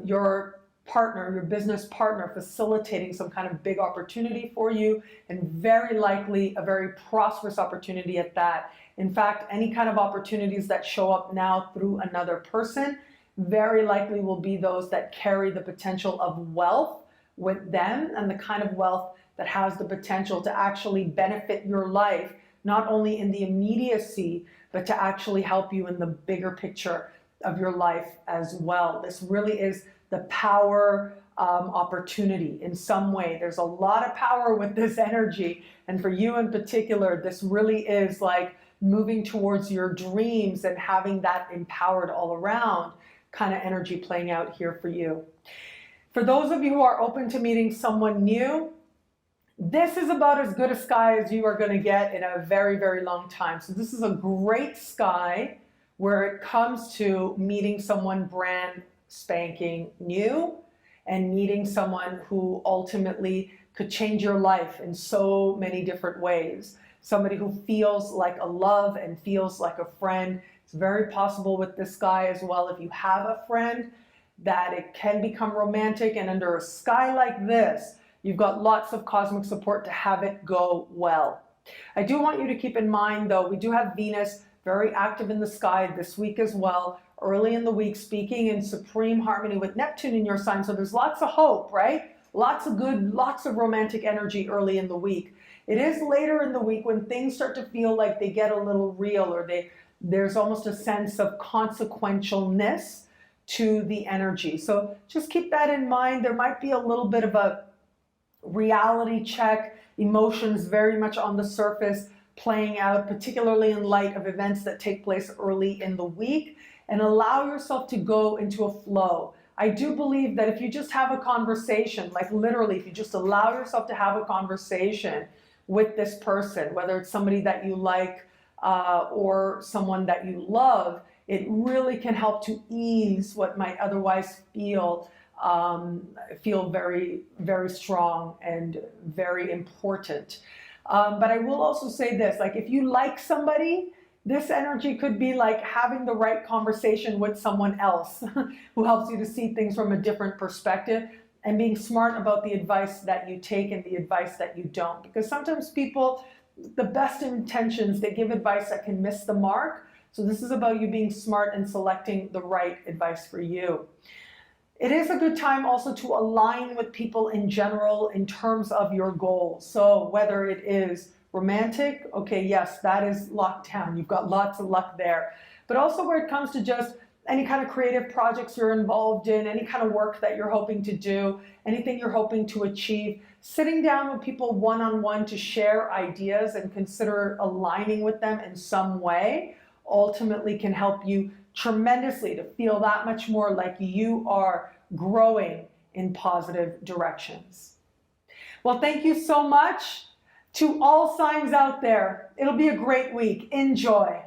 your partner, your business partner, facilitating some kind of big opportunity for you, and very likely a very prosperous opportunity at that. In fact, any kind of opportunities that show up now through another person very likely will be those that carry the potential of wealth with them, and the kind of wealth that has the potential to actually benefit your life, not only in the immediacy, but to actually help you in the bigger picture of your life as well. This really is the power opportunity in some way. There's a lot of power with this energy. And for you in particular, this really is like moving towards your dreams and having that empowered all around kind of energy playing out here for you. For those of you who are open to meeting someone new, this is about as good a sky as you are going to get in a very long time. So this is a great sky where it comes to meeting someone brand spanking new and meeting someone who ultimately could change your life in so many different ways. Somebody who feels like a love and feels like a friend. It's very possible with this guy as well, if you have a friend, that it can become romantic. And under a sky like this, You've got lots of cosmic support to have it go well. I do want you to keep in mind, though, we do have Venus very active in the sky this week as well, early in the week, speaking in supreme harmony with Neptune in your sign. So there's lots of hope, right? Lots of good, lots of romantic energy early in the week. It is later in the week when things start to feel like they get a little real, or there's almost a sense of consequentialness to the energy. So just keep that in mind. There might be a little bit of a reality check, emotions very much on the surface playing out, particularly in light of events that take place early in the week, and allow yourself to go into a flow. I do believe that if you just have a conversation, like literally, if you just allow yourself to have a conversation with this person, whether it's somebody that you like or someone that you love, it really can help to ease what might otherwise feel very, very strong and very important. But I will also say this, like if you like somebody, this energy could be like having the right conversation with someone else who helps you to see things from a different perspective, and being smart about the advice that you take and the advice that you don't. Because sometimes people, the best intentions, they give advice that can miss the mark. So this is about you being smart and selecting the right advice for you. It is a good time also to align with people in general in terms of your goals. So whether it is romantic, okay, yes, that is locked down. You've got lots of luck there. But also where it comes to just any kind of creative projects you're involved in, any kind of work that you're hoping to do, anything you're hoping to achieve, sitting down with people one-on-one to share ideas and consider aligning with them in some way ultimately can help you tremendously to feel that much more like you are growing in positive directions. Well, thank you so much to all signs out there. It'll be a great week. Enjoy.